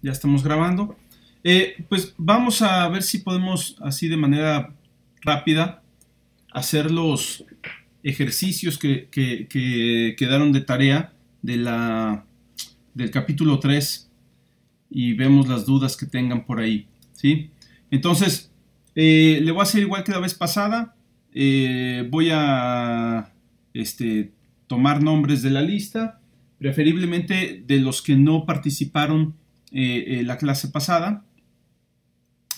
Ya estamos grabando. Pues vamos a ver si podemos, así de manera rápida, hacer los ejercicios que quedaron de tarea del capítulo 3 y vemos las dudas que tengan por ahí, ¿sí? Entonces, le voy a hacer igual que la vez pasada. Voy a tomar nombres de la lista, preferiblemente de los que no participaron la clase pasada,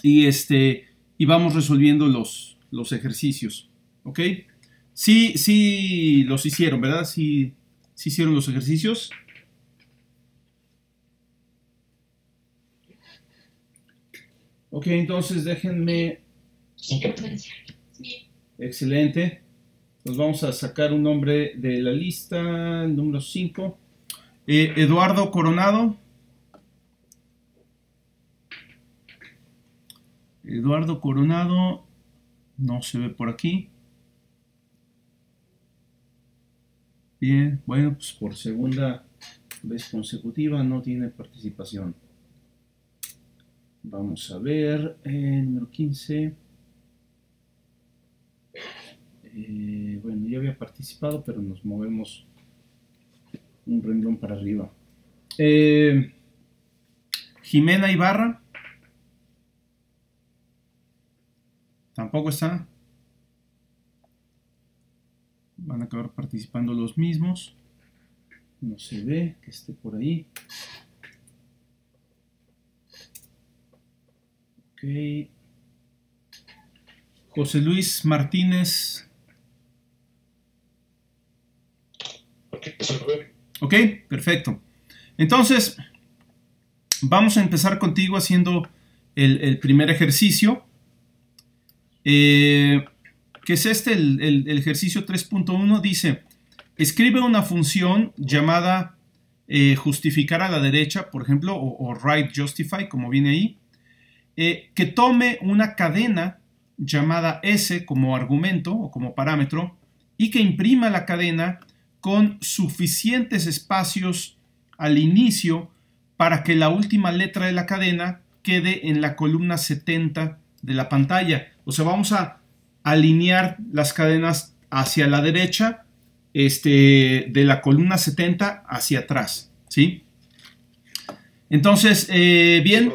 y vamos resolviendo los ejercicios, ¿ok? Sí los hicieron, ¿verdad? Sí hicieron los ejercicios. Ok, entonces déjenme... Excelente. Nos vamos a sacar un nombre de la lista, el número 5. Eduardo Coronado. Eduardo Coronado no se ve por aquí. Bien, bueno, pues por segunda vez consecutiva no tiene participación. Vamos a ver, número 15. Bueno, ya había participado, pero nos movemos un renglón para arriba. Jimena Ibarra. Tampoco está. Van a acabar participando los mismos. No se ve que esté por ahí. Ok. José Luis Martínez. Ok, perfecto. Entonces, vamos a empezar contigo haciendo el primer ejercicio. Que es el ejercicio 3.1. Dice, escribe una función llamada justificar a la derecha, por ejemplo, o right justify, como viene ahí, que tome una cadena llamada S como argumento o como parámetro y que imprima la cadena con suficientes espacios al inicio para que la última letra de la cadena quede en la columna 70 de la pantalla. O sea, vamos a alinear las cadenas hacia la derecha, de la columna 70 hacia atrás, ¿sí? Entonces, bien,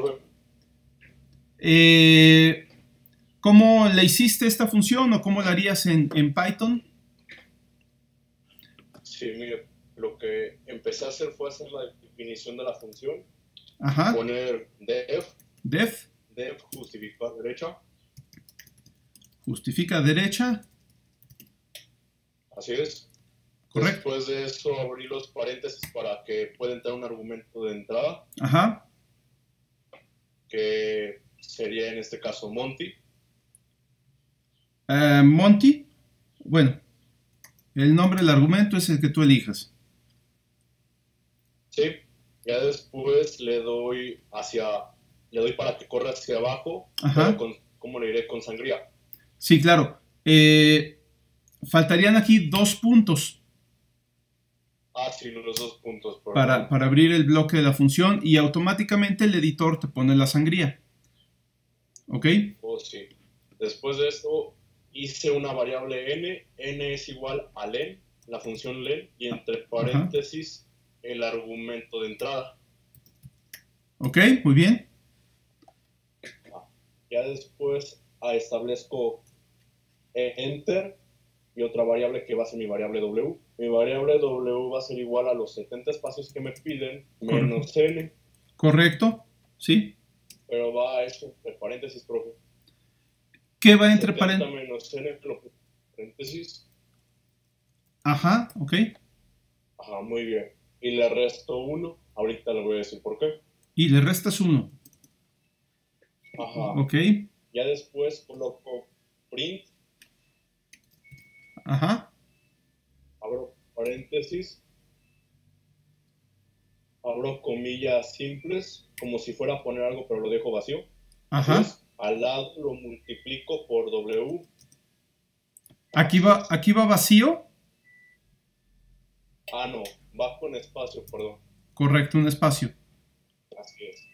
¿cómo le hiciste esta función o cómo la harías en Python? Sí, mira, lo que empecé a hacer fue hacer la definición de la función. Ajá. Poner def justificar derecha. Justifica derecha. Así es. Correcto. Después de eso abrir los paréntesis para que pueda entrar un argumento de entrada. Ajá. Que sería en este caso Monty. Monty. Bueno, el nombre del argumento es el que tú elijas. Sí. Ya después le doy para que corra hacia abajo. Ajá. Pero ¿cómo le diré? Con sangría. Sí, claro. Faltarían aquí 2 puntos. Ah, sí, los 2 puntos. Para abrir el bloque de la función y automáticamente el editor te pone la sangría. ¿Ok? Oh, sí. Después de esto hice una variable n. N es igual a len, la función len, y entre paréntesis el argumento de entrada. Ok, muy bien. Ya después establezco enter y otra variable que va a ser mi variable w. Mi variable w va a ser igual a los 70 espacios que me piden menos n. Correcto, sí. Pero va a eso, entre paréntesis, profe. ¿Qué va entre paréntesis? Menos n, paréntesis. Ajá, ok. Ajá, muy bien. Y le resto 1. Ahorita le voy a decir por qué. Y le restas 1. Ajá. Ok. Ya después coloco print. Ajá. Abro paréntesis. Abro comillas simples, como si fuera a poner algo, pero lo dejo vacío. Ajá. Entonces, al lado lo multiplico por W. ¿Aquí va vacío? Ah, no, va con espacio, perdón. Correcto, un espacio. Así es.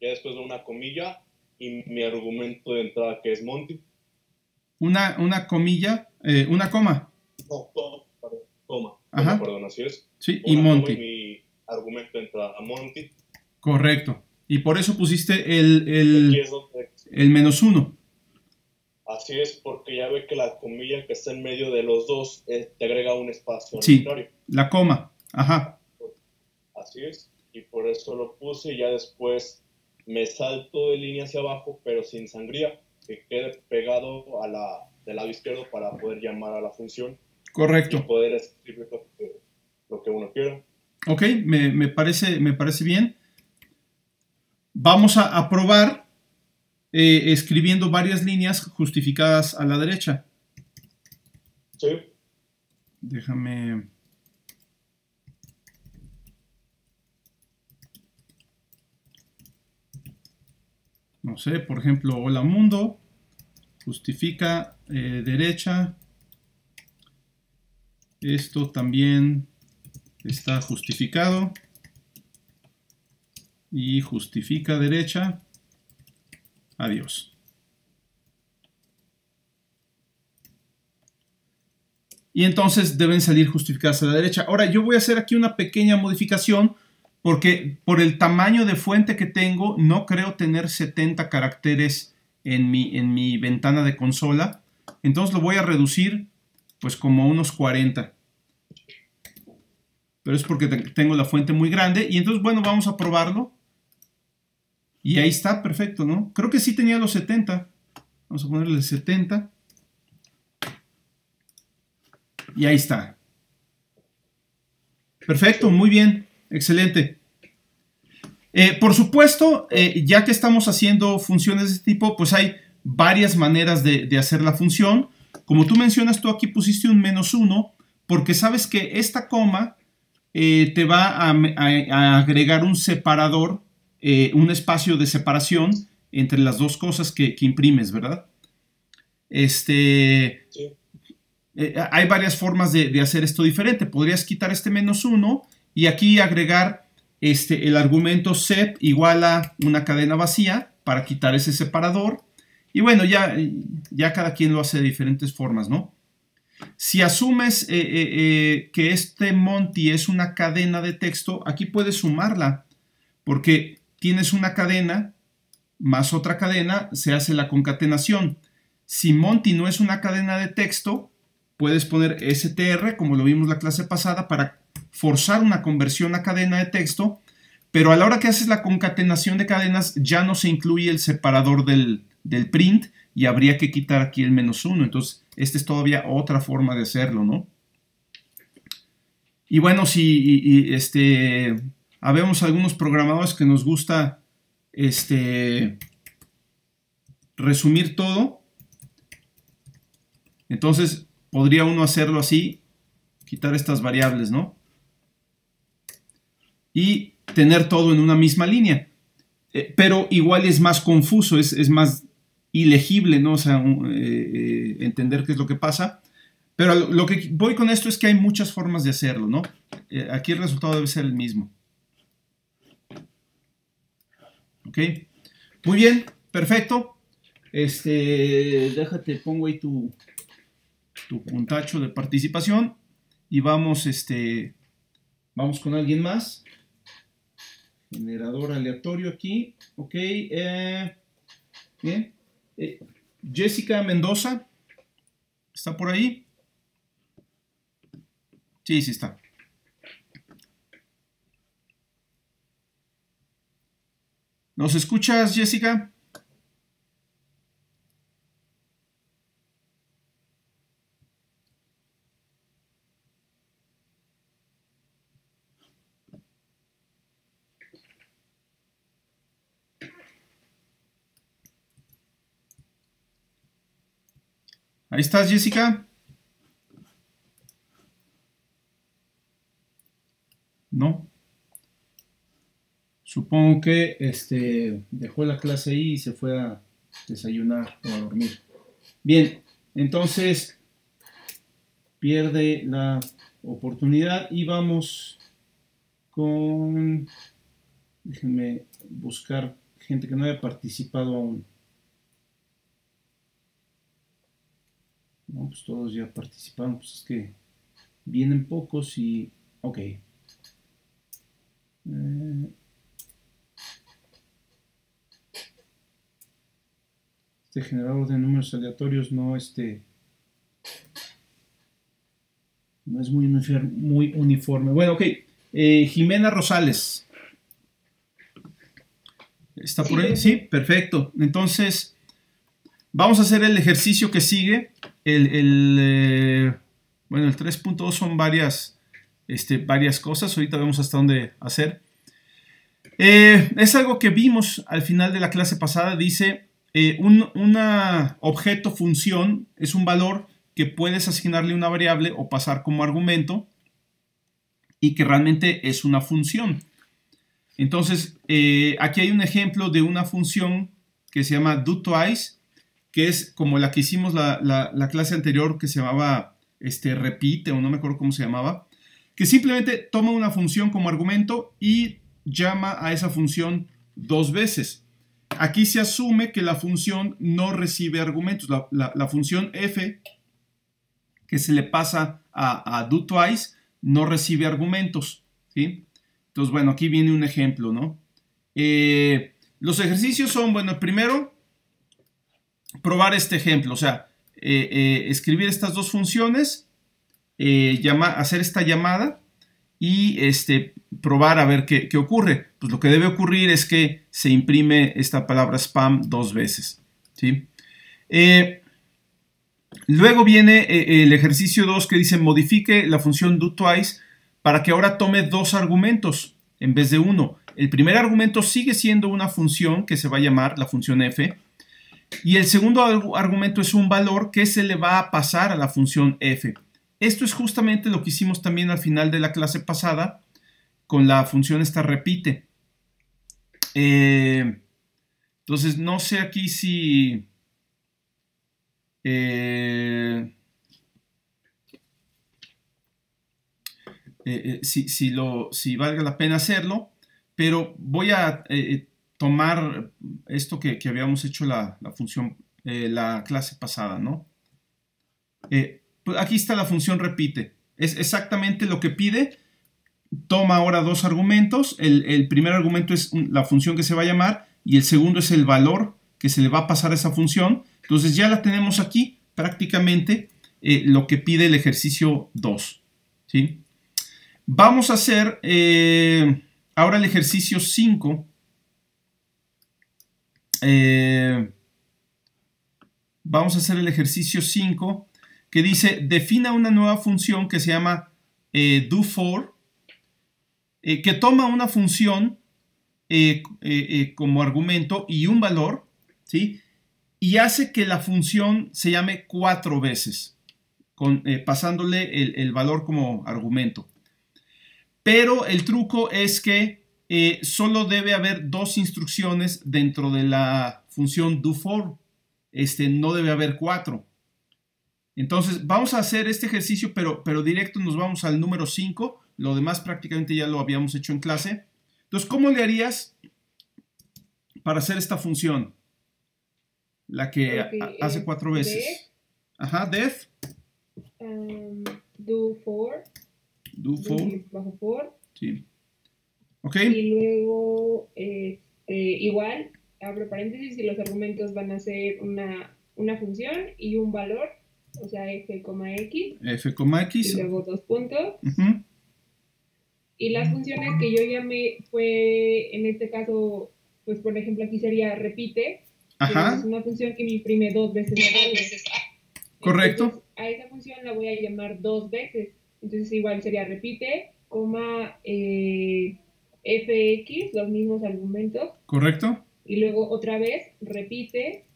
ya después de una comilla y mi argumento de entrada que es Monty. Una comilla, una coma. No, toma, Ajá. perdón, así es. Sí, y Una Monty. toma y mi argumento de entrada Monty. Correcto. Y por eso pusiste Aquí es donde, el -1. así es, porque ya ve que la comilla que está en medio de los dos te agrega un espacio Sí, arbitrario. la coma. Ajá. Así es, y por eso lo puse y ya después me salto de línea hacia abajo, pero sin sangría, que quede pegado del lado izquierdo para poder llamar a la función y Correcto. poder escribir lo que uno quiera. Ok, me parece bien. Vamos a probar escribiendo varias líneas justificadas a la derecha. Sí. Déjame... No sé, por ejemplo, hola mundo, justifica derecha. Esto también está justificado. Y justifica derecha. Adiós. Y entonces deben salir justificadas a la derecha. Ahora yo voy a hacer aquí una pequeña modificación porque por el tamaño de fuente que tengo no creo tener 70 caracteres en mi ventana de consola. Entonces lo voy a reducir pues como a unos 40. Pero es porque tengo la fuente muy grande. Y entonces bueno, vamos a probarlo. Y ahí está, perfecto, ¿no? Creo que sí tenía los 70. Vamos a ponerle 70. Y ahí está. Perfecto, muy bien. Excelente. Por supuesto, ya que estamos haciendo funciones de este tipo, pues hay varias maneras de hacer la función. Como tú mencionas, tú aquí pusiste un -1 porque sabes que esta coma te va a agregar un separador, un espacio de separación entre las dos cosas que imprimes, ¿verdad? Sí. Hay varias formas de hacer esto diferente. Podrías quitar este -1 y aquí agregar el argumento sep igual a una cadena vacía para quitar ese separador. Y bueno, ya cada quien lo hace de diferentes formas, ¿no? Si asumes que este Monty es una cadena de texto, aquí puedes sumarla, porque tienes una cadena más otra cadena, se hace la concatenación. Si Monty no es una cadena de texto, puedes poner str, como lo vimos la clase pasada, para forzar una conversión a cadena de texto, pero a la hora que haces la concatenación de cadenas ya no se incluye el separador del print y habría que quitar aquí el -1. Entonces, esta es todavía otra forma de hacerlo, ¿no? Y bueno, si habemos algunos programadores que nos gusta resumir todo, entonces podría uno hacerlo así, quitar estas variables, ¿no? Y tener todo en una misma línea. Pero igual es más confuso, es más ilegible, ¿no? O sea, entender qué es lo que pasa. Pero lo que voy con esto es que hay muchas formas de hacerlo, ¿no? Aquí el resultado debe ser el mismo. ¿Ok? Muy bien, perfecto. Déjate, pongo ahí tu puntacho de participación y vamos, vamos con alguien más. Generador aleatorio aquí. Ok. Bien. Jessica Mendoza. ¿Está por ahí? Sí, sí está. ¿Nos escuchas, Jessica? Ahí estás, Jessica. No. Supongo que dejó la clase ahí y se fue a desayunar o a dormir. Bien, entonces pierde la oportunidad y vamos con... Déjenme buscar gente que no haya participado aún. No, pues todos ya participaron, pues es que vienen pocos y... Ok. Este generador de números aleatorios no, no es muy uniforme. Bueno, ok. Jimena Rosales. ¿Está por ahí? Sí, perfecto. Entonces, vamos a hacer el ejercicio que sigue. Bueno, el 3.2 son varias cosas. Ahorita vemos hasta dónde hacer. Es algo que vimos al final de la clase pasada. Dice, un objeto función es un valor que puedes asignarle una variable o pasar como argumento y que realmente es una función. Entonces, aquí hay un ejemplo de una función que se llama doTwice, que es como la que hicimos la clase anterior, que se llamaba repite, o no me acuerdo cómo se llamaba, que simplemente toma una función como argumento y llama a esa función 2 veces. Aquí se asume que la función no recibe argumentos. La función f, que se le pasa a doTwice, no recibe argumentos, ¿sí? Entonces, bueno, aquí viene un ejemplo, ¿no? Los ejercicios son, bueno, primero, probar este ejemplo, o sea, escribir estas dos funciones, hacer esta llamada y probar a ver qué ocurre. Pues lo que debe ocurrir es que se imprime esta palabra spam 2 veces, ¿sí? Luego viene el ejercicio 2 que dice modifique la función doTwice para que ahora tome 2 argumentos en vez de 1. El primer argumento sigue siendo una función que se va a llamar la función f y el segundo argumento es un valor que se le va a pasar a la función f. Esto es justamente lo que hicimos también al final de la clase pasada con la función esta repite. Entonces no sé aquí si... si valga la pena hacerlo, pero voy a tomar esto que habíamos hecho la función, la clase pasada, ¿no? Pues aquí está la función repite, es exactamente lo que pide. Toma ahora 2 argumentos, el primer argumento es la función que se va a llamar y el segundo es el valor que se le va a pasar a esa función. Entonces ya la tenemos aquí prácticamente lo que pide el ejercicio 2, ¿sí? Vamos a hacer ahora el ejercicio 5. Vamos a hacer el ejercicio 5 que dice defina una nueva función que se llama doFor, que toma una función como argumento y un valor, ¿sí? Y hace que la función se llame 4 veces, pasándole el valor como argumento. Pero el truco es que solo debe haber 2 instrucciones dentro de la función doFor. No debe haber 4. Entonces vamos a hacer este ejercicio, pero directo nos vamos al número 5. Lo demás prácticamente ya lo habíamos hecho en clase. Entonces, ¿cómo le harías para hacer esta función? La que hace 4 veces. Def. Ajá, def. doFor. Bajo for. Sí. Ok. Y luego, igual, abro paréntesis y los argumentos van a ser una función y un valor, o sea, f, x. F, x. Y luego 2 puntos. Uh-huh. Y las funciones que yo llamé fue, en este caso, pues por ejemplo aquí sería repite. Ajá. Es una función que me imprime 2 veces. Correcto. Entonces, a esa función la voy a llamar 2 veces. Entonces igual sería repite, fx, los mismos argumentos. Correcto. Y luego otra vez repite,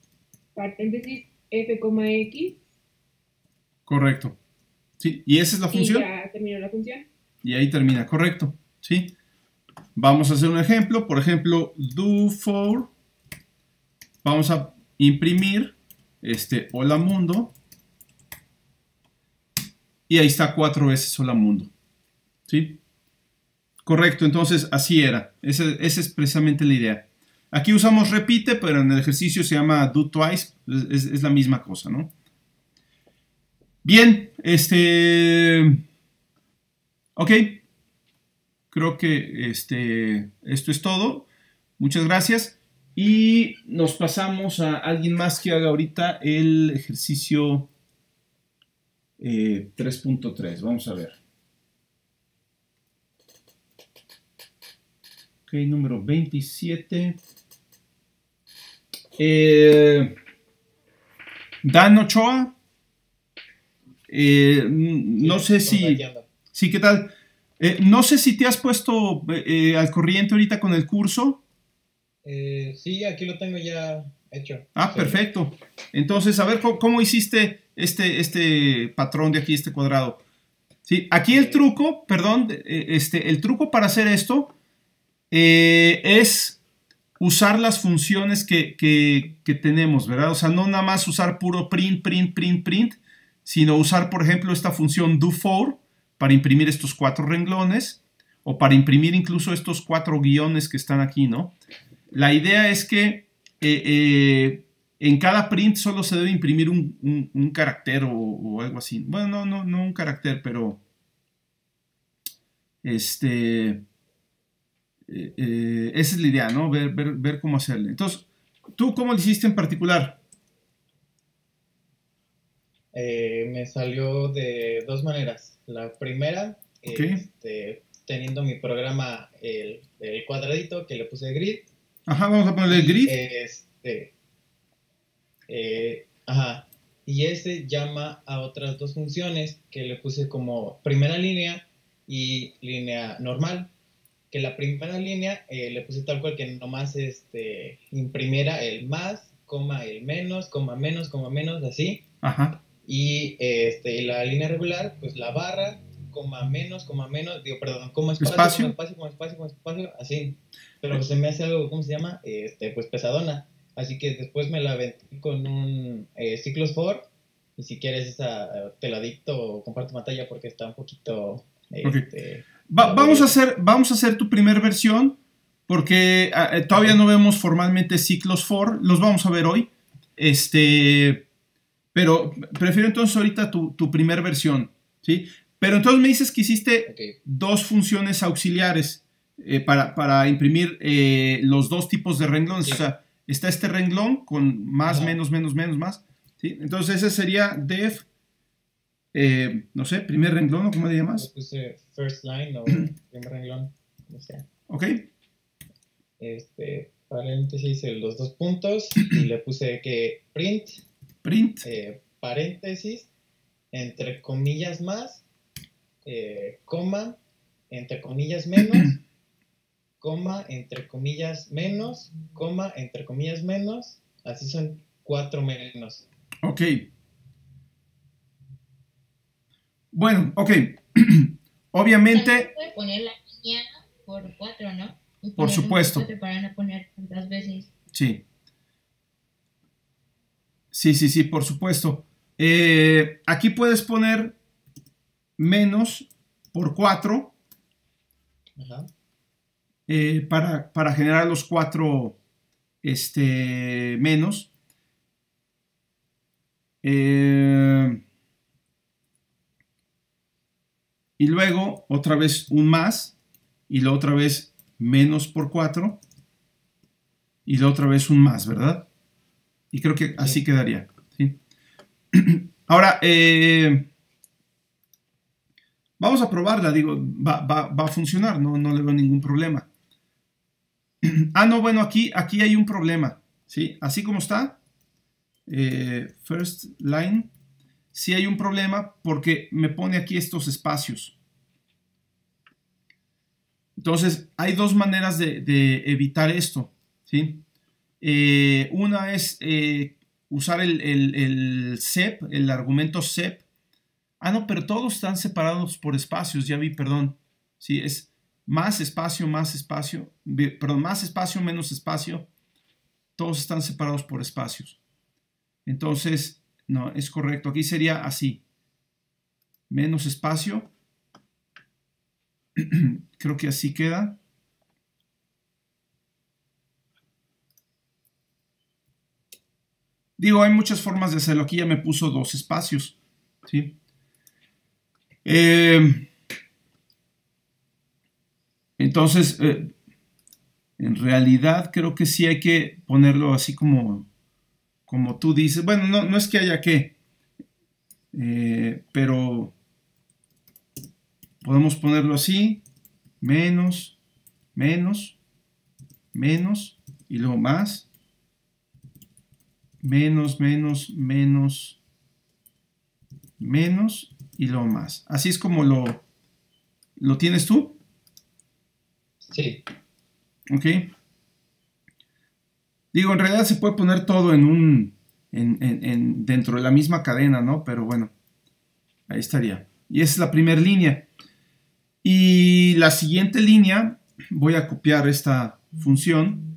paréntesis, f, x. Correcto. Sí, y esa es la función. Y ya terminó la función. Y ahí termina, correcto. ¿Sí? Vamos a hacer un ejemplo. Por ejemplo, doFor. Vamos a imprimir hola mundo. Y ahí está 4 veces hola mundo. ¿Sí? Correcto, entonces así era. Esa es precisamente la idea. Aquí usamos repite, pero en el ejercicio se llama do twice, es la misma cosa, ¿no? Bien, ok, creo que esto es todo. Muchas gracias. Y nos pasamos a alguien más que haga ahorita el ejercicio 3.3. Vamos a ver. Ok, número 27. Dan Ochoa. No sé si... Sí, ¿qué tal? No sé si te has puesto al corriente ahorita con el curso. Sí, aquí lo tengo ya hecho. Ah, Sí. Perfecto. Entonces, a ver, ¿cómo hiciste este patrón de aquí, este cuadrado? Sí, aquí el truco, perdón, el truco para hacer esto es usar las funciones que tenemos, ¿verdad? O sea, no nada más usar puro print, sino usar, por ejemplo, esta función do4 para imprimir estos 4 renglones o para imprimir incluso estos 4 guiones que están aquí, ¿no? La idea es que en cada print solo se debe imprimir un carácter o algo así. Bueno, no un carácter, pero esa es la idea, ¿no? Ver cómo hacerle. Entonces, ¿tú cómo lo hiciste en particular? Me salió de dos maneras. La primera, Okay. Teniendo mi programa el cuadradito que le puse grid. Ajá, vamos a ponerle grid. Ajá. Y ese llama a otras dos funciones que le puse como primera línea y línea normal. Que la primera línea le puse tal cual que nomás imprimiera el más, coma el menos, coma menos, así. Ajá. Y la línea regular, pues la barra, coma menos, coma espacio, así. Pero se me hace algo, ¿cómo se llama? Pues pesadona. Así que después me la aventé con un Ciclos for. Y si quieres esa, te la dicto o comparto pantalla porque está un poquito... Okay. Vamos a hacer tu primer versión porque todavía no vemos formalmente ciclos for, los vamos a ver hoy. Pero prefiero entonces ahorita tu primer versión, ¿sí? Pero entonces me dices que hiciste dos funciones auxiliares para imprimir los dos tipos de renglones. Sí. O sea, está este renglón con más, menos, más, ¿sí? Entonces ese sería def, no sé, primer renglón, ¿o cómo le llamas? Le puse first line o primer renglón, no sé. Ok. Paréntesis, los dos puntos, y le puse que print, paréntesis, entre comillas más, coma, entre comillas menos, coma, entre comillas menos, coma, entre comillas menos, así son 4 menos. Ok. Bueno, ok. Obviamente... Puede poner la línea por 4, ¿no? Por supuesto. Para no poner tantas veces. Sí. Sí, por supuesto. Aquí puedes poner menos por 4. Ajá. Para generar los 4 menos. Y luego otra vez un más. Y luego otra vez menos por 4. Y luego otra vez un más, ¿verdad? Y creo que así quedaría, ¿sí? Ahora, vamos a probarla, digo, va a funcionar, no le veo ningún problema. No, bueno, aquí hay un problema, ¿sí? Así como está, first line, sí hay un problema porque me pone aquí estos espacios. Entonces, hay dos maneras de evitar esto, ¿sí? Una es usar el sep, el argumento sep. No, pero todos están separados por espacios, ya vi, perdón. Sí, es más espacio, perdón, más espacio, menos espacio. Todos están separados por espacios. Entonces, no, es correcto. Aquí sería así. Menos espacio. Creo que así queda. Digo, hay muchas formas de hacerlo. Aquí ya me puso 2 espacios, ¿sí? Entonces, en realidad creo que sí hay que ponerlo así como tú dices. Bueno, no es que haya que, pero podemos ponerlo así, menos, menos, menos, y luego más, menos, menos, menos, menos, y luego más. Así es como lo tienes tú. Sí. Ok. Digo, en realidad se puede poner todo dentro de la misma cadena, ¿no? Pero bueno, ahí estaría. Y esa es la primera línea. Y la siguiente línea, voy a copiar esta función.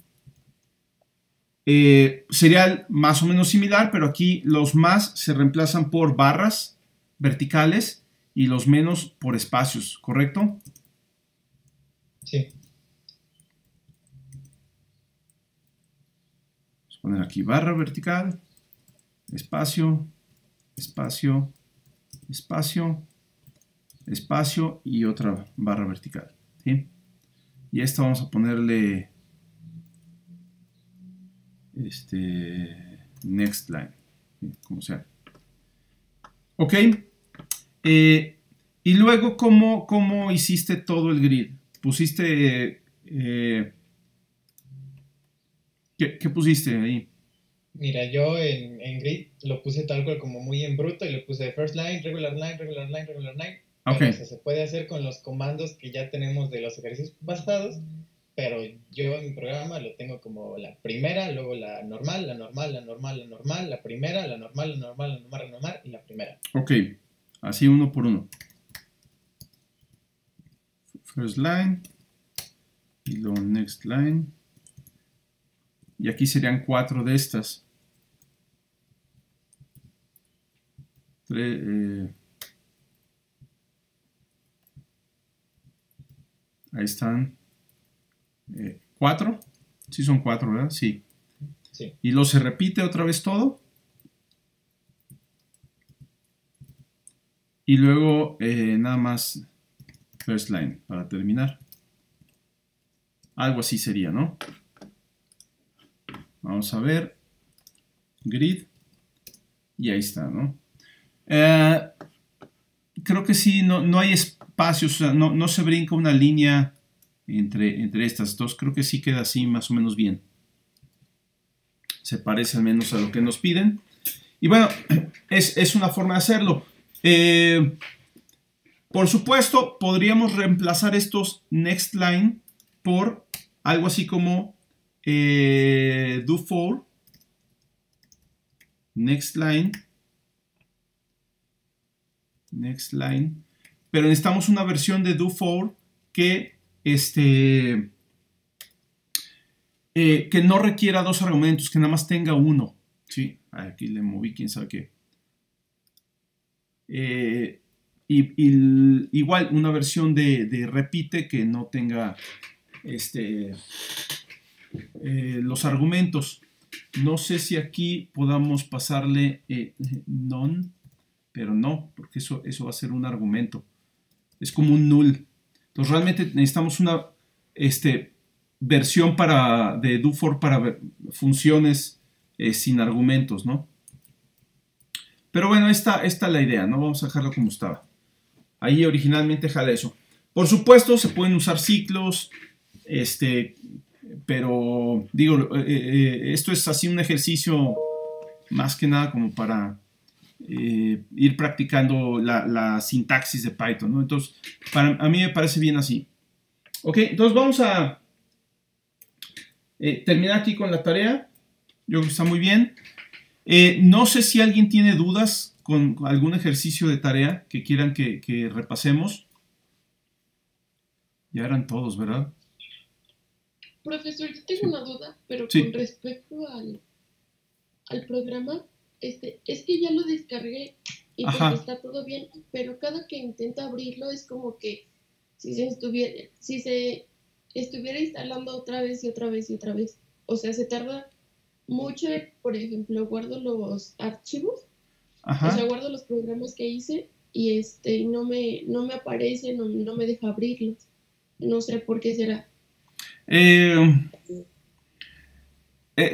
Sería más o menos similar, pero aquí los más se reemplazan por barras verticales y los menos por espacios, ¿correcto? Sí. Vamos a poner aquí barra vertical, espacio, espacio, espacio, espacio y otra barra vertical, ¿sí? Y a esta vamos a ponerle next line, ¿sí? Como sea. Ok. Y luego, ¿cómo hiciste todo el grid? Pusiste... ¿qué pusiste ahí? Mira, yo en grid lo puse tal cual como muy en bruto y le puse first line, regular line, regular line, regular line. Ok. Pero, o sea, se puede hacer con los comandos que ya tenemos de los ejercicios pasados, pero yo en mi programa lo tengo como la primera, luego la normal, la normal, la normal, la normal, la primera, la normal, la normal, la normal, la normal y la primera. Ok, así uno por uno. First line y luego next line. Y aquí serían 4 de estas. Ahí están. 4. Sí son 4, ¿verdad? Sí. Sí. Y luego se repite otra vez todo. Y luego nada más first line para terminar. Algo así sería, ¿no? Vamos a ver. Grid. Y ahí está, ¿no? Creo que sí, no hay espacios, o sea, no se brinca una línea entre estas dos. Creo que sí queda así más o menos bien. Se parece al menos a lo que nos piden. Y bueno, es una forma de hacerlo. Por supuesto, podríamos reemplazar estos next line por algo así como do for next line, pero necesitamos una versión de do for que que no requiera 2 argumentos, que nada más tenga uno, ¿sí? Aquí le moví quién sabe qué. Igual una versión de repite que no tenga los argumentos. No sé si aquí podamos pasarle none, pero no, porque eso va a ser un argumento. Es como un null. Entonces realmente necesitamos una versión de do for para funciones sin argumentos, ¿no? Pero bueno, esta es la idea, ¿no? Vamos a dejarlo como estaba. Ahí originalmente jala eso. Por supuesto, se pueden usar ciclos, pero digo, esto es así un ejercicio más que nada como para ir practicando la sintaxis de Python, ¿no? Entonces, a mí me parece bien así. Ok, entonces vamos a terminar aquí con la tarea. Yo creo que está muy bien. No sé si alguien tiene dudas con algún ejercicio de tarea que quieran que repasemos. Ya eran todos, ¿verdad? Profesor, yo tengo una duda, pero sí. Con respecto al programa, es que ya lo descargué y pues está todo bien, pero cada que intento abrirlo es como que si se estuviera instalando otra vez y otra vez y otra vez. O sea, se tarda mucho, por ejemplo, guardo los archivos, Ajá. o sea, guardo los programas que hice y no me aparece, no me deja abrirlos. No sé por qué será.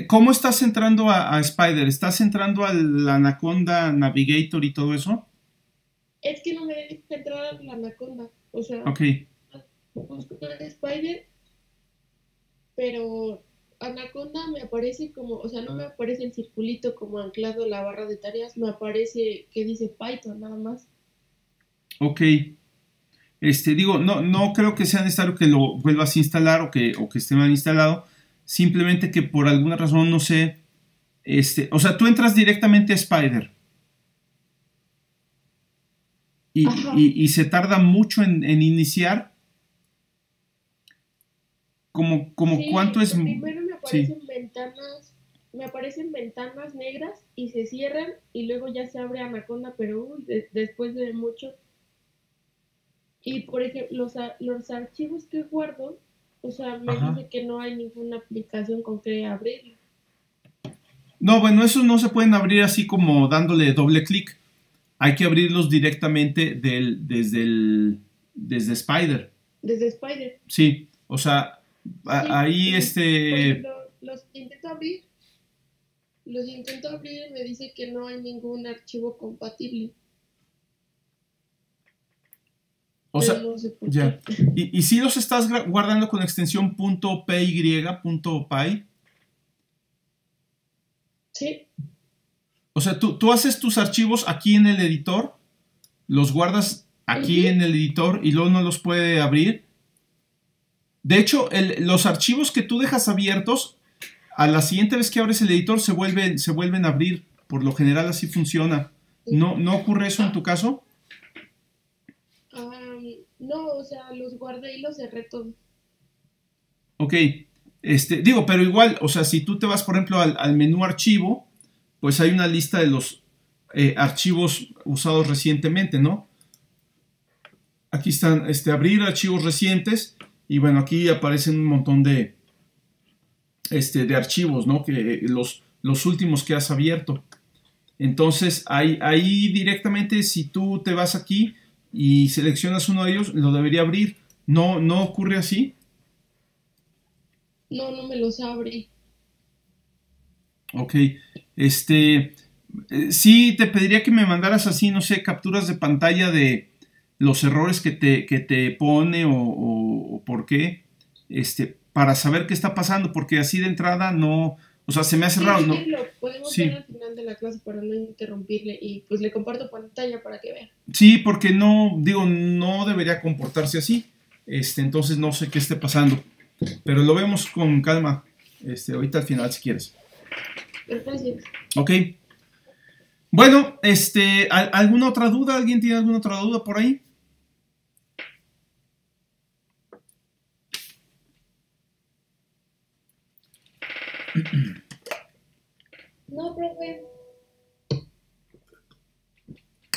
¿Cómo estás entrando a Spider? ¿Estás entrando al Anaconda Navigator y todo eso? Es que no me deja entrar a la Anaconda. O sea, okay. Busco Spider, pero Anaconda me aparece como, o sea, no me aparece el circulito como anclado a la barra de tareas, me aparece que dice Python nada más. Ok. Digo, no creo que sea necesario que lo vuelvas a instalar o que esté mal instalado. Simplemente que por alguna razón, no sé. O sea, tú entras directamente a Spider. Y se tarda mucho en iniciar. Como sí, ¿cuánto es? Primero me aparecen ventanas negras y se cierran y luego ya se abre Anaconda, pero después de mucho. Y por ejemplo, los archivos que guardo, o sea, me dice que no hay ninguna aplicación con que abrirlo. No, bueno, esos no se pueden abrir así como dándole doble clic. Hay que abrirlos directamente desde Spider. Desde Spider. Sí, o sea, ahí Por ejemplo, los intento abrir y me dice que no hay ningún archivo compatible. O sea, no sé por ya. qué. ¿Y si los estás guardando con extensión .py, .py? Sí. O sea, tú haces tus archivos aquí en el editor, los guardas aquí en el editor y luego no los puede abrir. De hecho, los archivos que tú dejas abiertos, a la siguiente vez que abres el editor se vuelven a abrir. Por lo general así funciona. ¿No ocurre eso en tu caso? No, o sea, los guardé y los cerré todos. Ok. Digo, pero igual, o sea, si tú te vas, por ejemplo, al menú archivo, pues hay una lista de los archivos usados recientemente, ¿no? Aquí están, abrir archivos recientes, y bueno, aquí aparecen un montón de archivos, ¿no? Que los últimos que has abierto. Entonces, ahí directamente, si tú te vas aquí y seleccionas uno de ellos, lo debería abrir. ¿No ocurre así? No me los abre. Ok. Sí, te pediría que me mandaras así, no sé, capturas de pantalla de los errores que te pone o por qué, para saber qué está pasando, porque así de entrada no, o sea, se me hace raro, ¿no? Sí, lo podemos ver al final de la clase para no interrumpirle y pues le comparto pantalla para que vea. Sí, porque no debería comportarse así, entonces no sé qué esté pasando, pero lo vemos con calma, ahorita al final si quieres. Gracias. Ok. Bueno, ¿alguna otra duda? ¿Alguien tiene alguna otra duda por ahí? No, profe.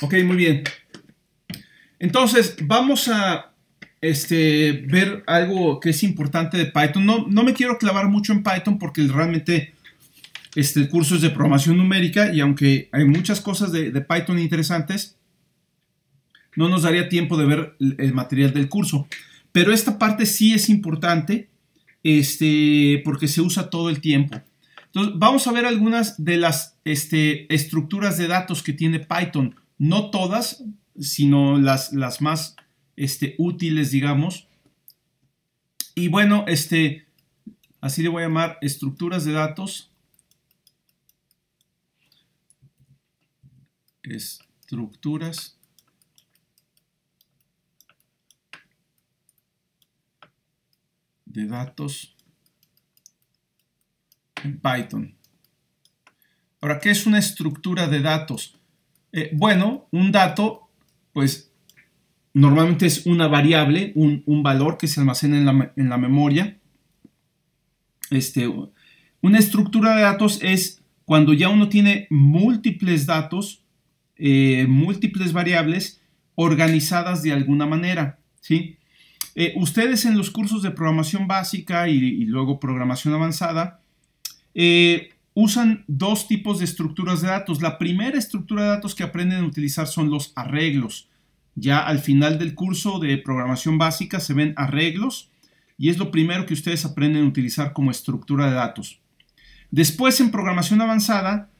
Ok, muy bien. Entonces, vamos a ver algo que es importante de Python. No me quiero clavar mucho en Python porque realmente el curso es de programación numérica y aunque hay muchas cosas de Python interesantes, no nos daría tiempo de ver el material del curso. Pero esta parte sí es importante porque se usa todo el tiempo. Entonces, vamos a ver algunas de las estructuras de datos que tiene Python. No todas, sino las más útiles, digamos. Y bueno, así le voy a llamar estructuras de datos. Estructuras de datos en Python. Ahora, ¿qué es una estructura de datos? Bueno, un dato, pues, normalmente es una variable, un valor que se almacena en la memoria. Una estructura de datos es cuando ya uno tiene múltiples datos, múltiples variables organizadas de alguna manera, ¿sí? Ustedes en los cursos de programación básica y luego programación avanzada usan dos tipos de estructuras de datos. La primera estructura de datos que aprenden a utilizar son los arreglos. Ya al final del curso de programación básica se ven arreglos y es lo primero que ustedes aprenden a utilizar como estructura de datos. Después, en programación avanzada,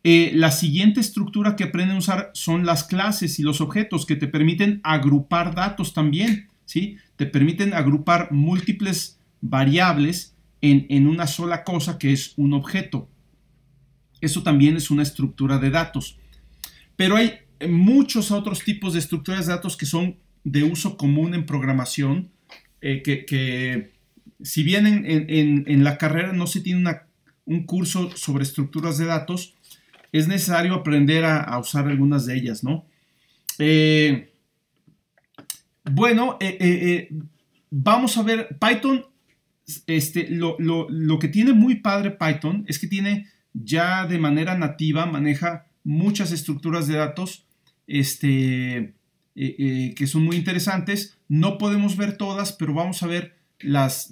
la siguiente estructura que aprenden a usar son las clases y los objetos, que te permiten agrupar datos también, ¿sí? Te permiten agrupar múltiples variables en una sola cosa que es un objeto. Eso también es una estructura de datos. Pero hay muchos otros tipos de estructuras de datos que son de uso común en programación, que si bien en la carrera no se tiene un curso sobre estructuras de datos, es necesario aprender a usar algunas de ellas, ¿no? Bueno, vamos a ver Python. Lo que tiene muy padre Python es que tiene ya de manera nativa, maneja muchas estructuras de datos que son muy interesantes. No podemos ver todas, pero vamos a ver las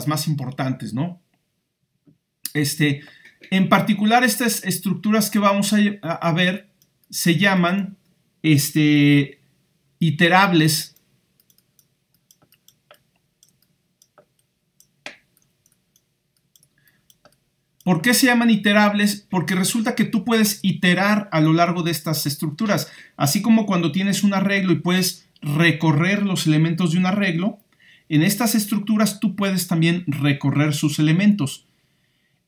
más importantes, ¿no? En particular, estas estructuras que vamos a ver se llaman iterables. ¿Por qué se llaman iterables? Porque resulta que tú puedes iterar a lo largo de estas estructuras. Así como cuando tienes un arreglo y puedes recorrer los elementos de un arreglo, en estas estructuras tú puedes también recorrer sus elementos.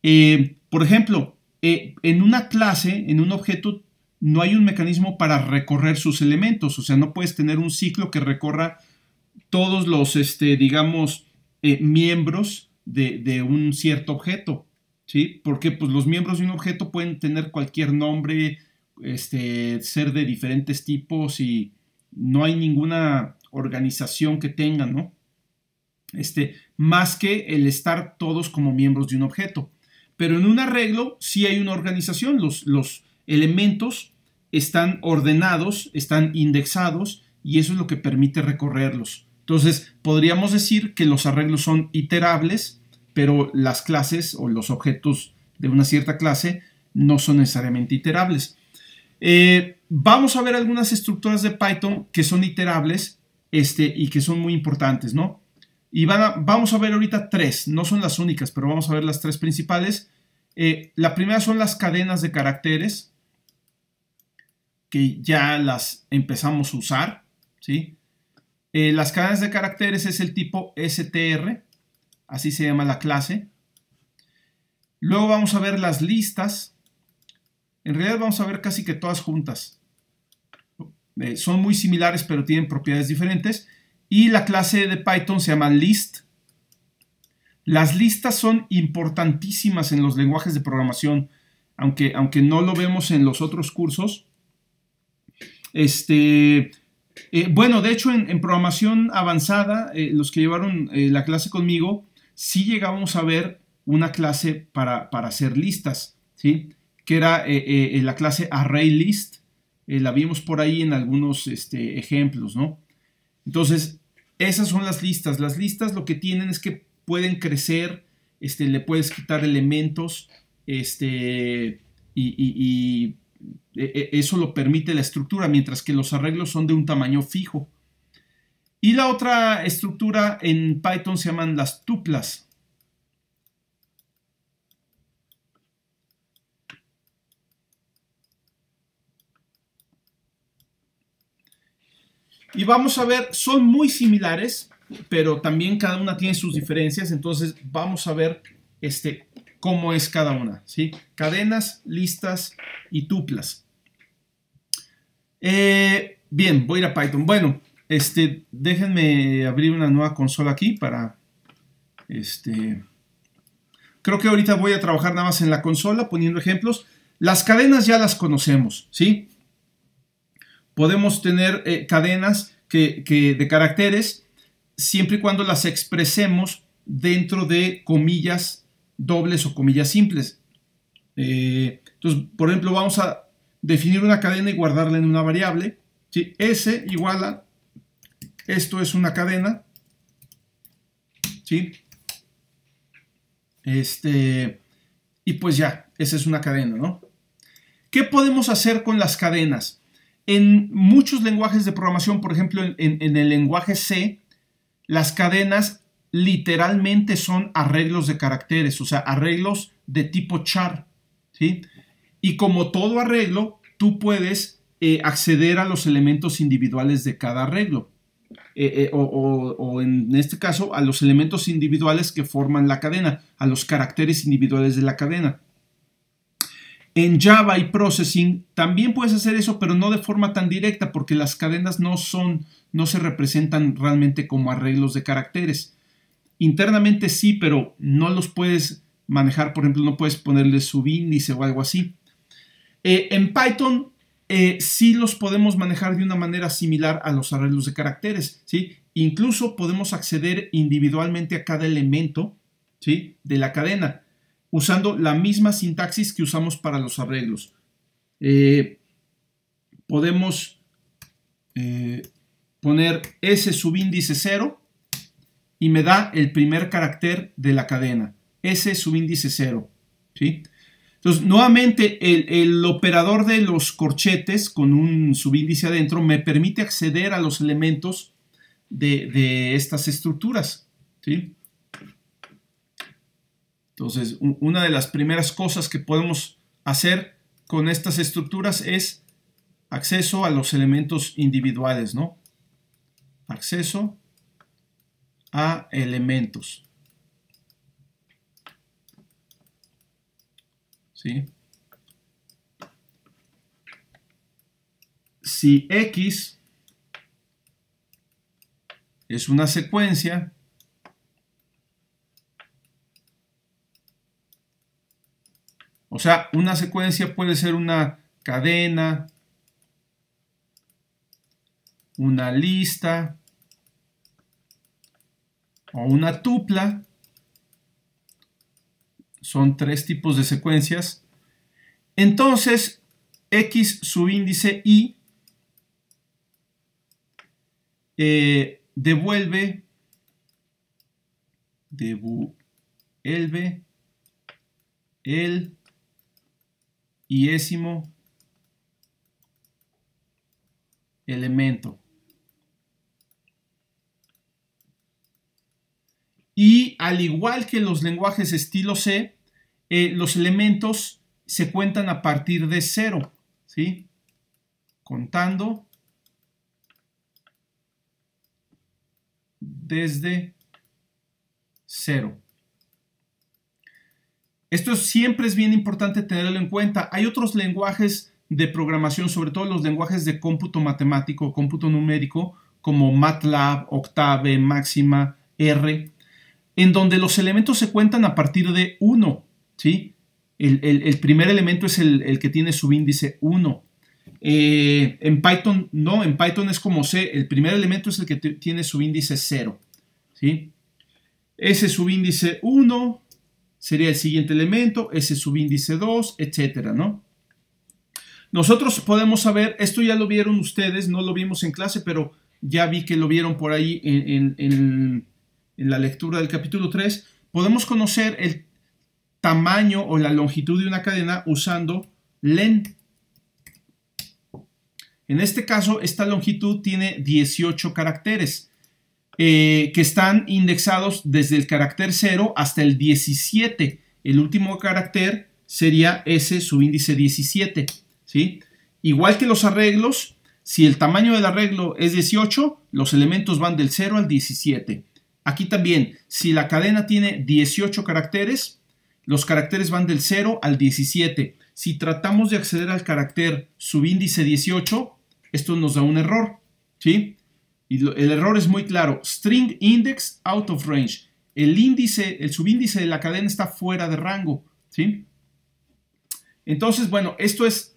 Por ejemplo, en una clase, en un objeto, no hay un mecanismo para recorrer sus elementos. O sea, no puedes tener un ciclo que recorra todos los, digamos, miembros de un cierto objeto, ¿sí? Porque pues, los miembros de un objeto pueden tener cualquier nombre, ser de diferentes tipos y no hay ninguna organización que tengan, ¿no? Más que el estar todos como miembros de un objeto. Pero en un arreglo sí hay una organización. Los elementos están ordenados, están indexados y eso es lo que permite recorrerlos. Entonces, podríamos decir que los arreglos son iterables, pero las clases o los objetos de una cierta clase no son necesariamente iterables. Vamos a ver algunas estructuras de Python que son iterables y que son muy importantes, ¿no? Y vamos a ver ahorita tres, no son las únicas, pero vamos a ver las tres principales. La primera son las cadenas de caracteres, que ya las empezamos a usar, ¿sí? Las cadenas de caracteres es el tipo str, así se llama la clase. Luego vamos a ver las listas. En realidad vamos a ver casi que todas juntas. Son muy similares, pero tienen propiedades diferentes. Y la clase de Python se llama list. Las listas son importantísimas en los lenguajes de programación, aunque no lo vemos en los otros cursos. Bueno, de hecho en programación avanzada, los que llevaron la clase conmigo, sí llegamos a ver una clase para hacer listas, ¿sí? Que era la clase ArrayList. La vimos por ahí en algunos ejemplos, ¿no? Entonces, esas son las listas. Las listas lo que tienen es que pueden crecer, le puedes quitar elementos, y eso lo permite la estructura, mientras que los arreglos son de un tamaño fijo. Y la otra estructura en Python se llaman las tuplas. Y vamos a ver, son muy similares, pero también cada una tiene sus diferencias. Entonces vamos a ver cómo es cada una, ¿sí? Cadenas, listas y tuplas. Bien, voy a ir a Python. Bueno, déjenme abrir una nueva consola aquí para... Creo que ahorita voy a trabajar nada más en la consola poniendo ejemplos. Las cadenas ya las conocemos, ¿sí? Podemos tener cadenas de caracteres siempre y cuando las expresemos dentro de comillas dobles o comillas simples. Entonces, por ejemplo, vamos a definir una cadena y guardarla en una variable, ¿sí? S igual a, esto es una cadena, ¿sí? y pues ya, esa es una cadena, ¿no? ¿Qué podemos hacer con las cadenas? En muchos lenguajes de programación, por ejemplo, en el lenguaje C, las cadenas literalmente son arreglos de caracteres, o sea, arreglos de tipo char, ¿sí? Y como todo arreglo, tú puedes acceder a los elementos individuales de cada arreglo. O en este caso, a los elementos individuales que forman la cadena, a los caracteres individuales de la cadena. En Java y Processing también puedes hacer eso, pero no de forma tan directa, porque las cadenas no se representan realmente como arreglos de caracteres. Internamente sí, pero no los puedes manejar, por ejemplo, no puedes ponerle subíndice o algo así. En Python sí los podemos manejar de una manera similar a los arreglos de caracteres, ¿sí? Incluso podemos acceder individualmente a cada elemento, ¿sí?, de la cadena, usando la misma sintaxis que usamos para los arreglos. Podemos poner S subíndice 0 y me da el primer carácter de la cadena, S subíndice 0, ¿sí? Entonces, nuevamente, el operador de los corchetes con un subíndice adentro me permite acceder a los elementos de estas estructuras, ¿sí? Entonces, una de las primeras cosas que podemos hacer con estas estructuras es acceso a los elementos individuales, ¿no? Acceso a elementos. ¿Sí? Si X es una secuencia, o sea, una secuencia puede ser una cadena, una lista o una tupla. Son tres tipos de secuencias. Entonces, X subíndice I devuelve el iésimo elemento. Y al igual que los lenguajes estilo C, los elementos se cuentan a partir de 0, ¿sí? Contando desde 0. Esto siempre es bien importante tenerlo en cuenta. Hay otros lenguajes de programación, sobre todo los lenguajes de cómputo matemático, cómputo numérico, como MATLAB, Octave, Máxima, R, en donde los elementos se cuentan a partir de 1, ¿sí? El primer elemento es el que tiene subíndice 1. En Python no, en Python es como C, el primer elemento es el que tiene subíndice 0, ¿sí? Ese subíndice 1 sería el siguiente elemento, ese subíndice 2, etcétera, ¿no? Nosotros podemos saber, esto ya lo vieron ustedes, no lo vimos en clase, pero ya vi que lo vieron por ahí en la lectura del capítulo 3, podemos conocer el tamaño o la longitud de una cadena usando len. En este caso, esta longitud tiene 18 caracteres que están indexados desde el carácter 0 hasta el 17. El último carácter sería S subíndice 17, ¿sí? Igual que los arreglos, si el tamaño del arreglo es 18, los elementos van del 0 al 17. Aquí también, si la cadena tiene 18 caracteres, los caracteres van del 0 al 17. Si tratamos de acceder al carácter subíndice 18, esto nos da un error, ¿sí? Y el error es muy claro. String index out of range. El subíndice de la cadena está fuera de rango, ¿sí? Entonces, bueno, esto es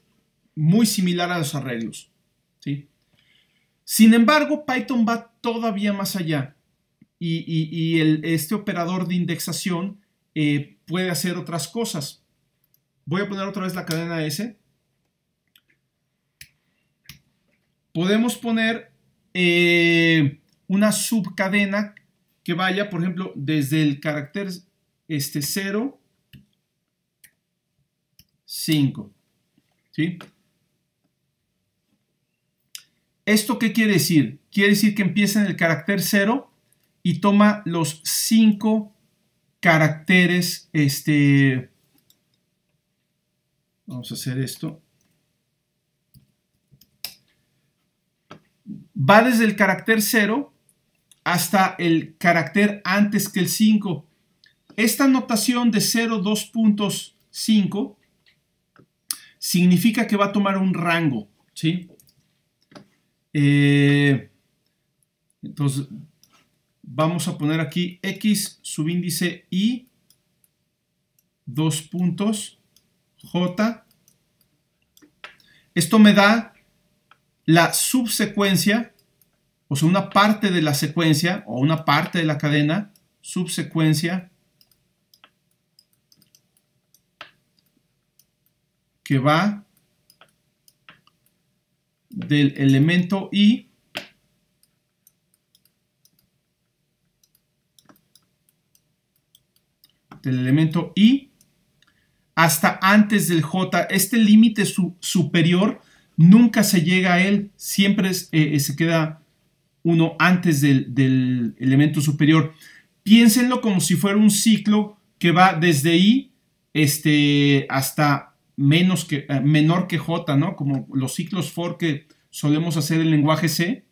muy similar a los arreglos, ¿sí? Sin embargo, Python va todavía más allá. Y este operador de indexación puede hacer otras cosas. Voy a poner otra vez la cadena S. Podemos poner una subcadena que vaya, por ejemplo, desde el carácter 0 5. ¿Sí? ¿Esto qué quiere decir? Quiere decir que empieza en el carácter 0 y toma los 5 caracteres. Vamos a hacer esto. Va desde el carácter 0 hasta el carácter antes que el 5. Esta notación de 0, 2.5 significa que va a tomar un rango, ¿sí? Entonces, vamos a poner aquí X subíndice I, 2 puntos, J. Esto me da la subsecuencia, o sea, una parte de la secuencia o una parte de la cadena, subsecuencia, que va del elemento I hasta antes del J. Este límite superior nunca se llega a él, siempre se queda uno antes del elemento superior. Piénsenlo como si fuera un ciclo que va desde I hasta menor que J, ¿no? Como los ciclos for que solemos hacer en el lenguaje C,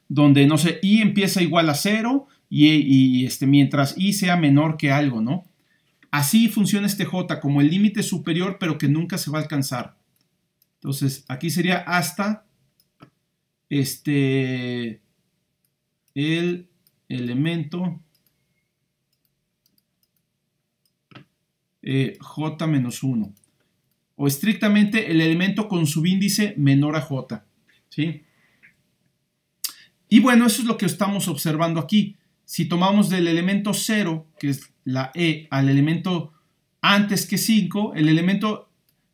donde, no sé, I empieza igual a 0 y mientras I sea menor que algo, ¿no? Así funciona este J, como el límite superior, pero que nunca se va a alcanzar. Entonces, aquí sería hasta el elemento J-1. O estrictamente el elemento con subíndice menor a J. ¿Sí? Y bueno, eso es lo que estamos observando aquí. Si tomamos del elemento 0, que es la E, al elemento antes que 5, el elemento,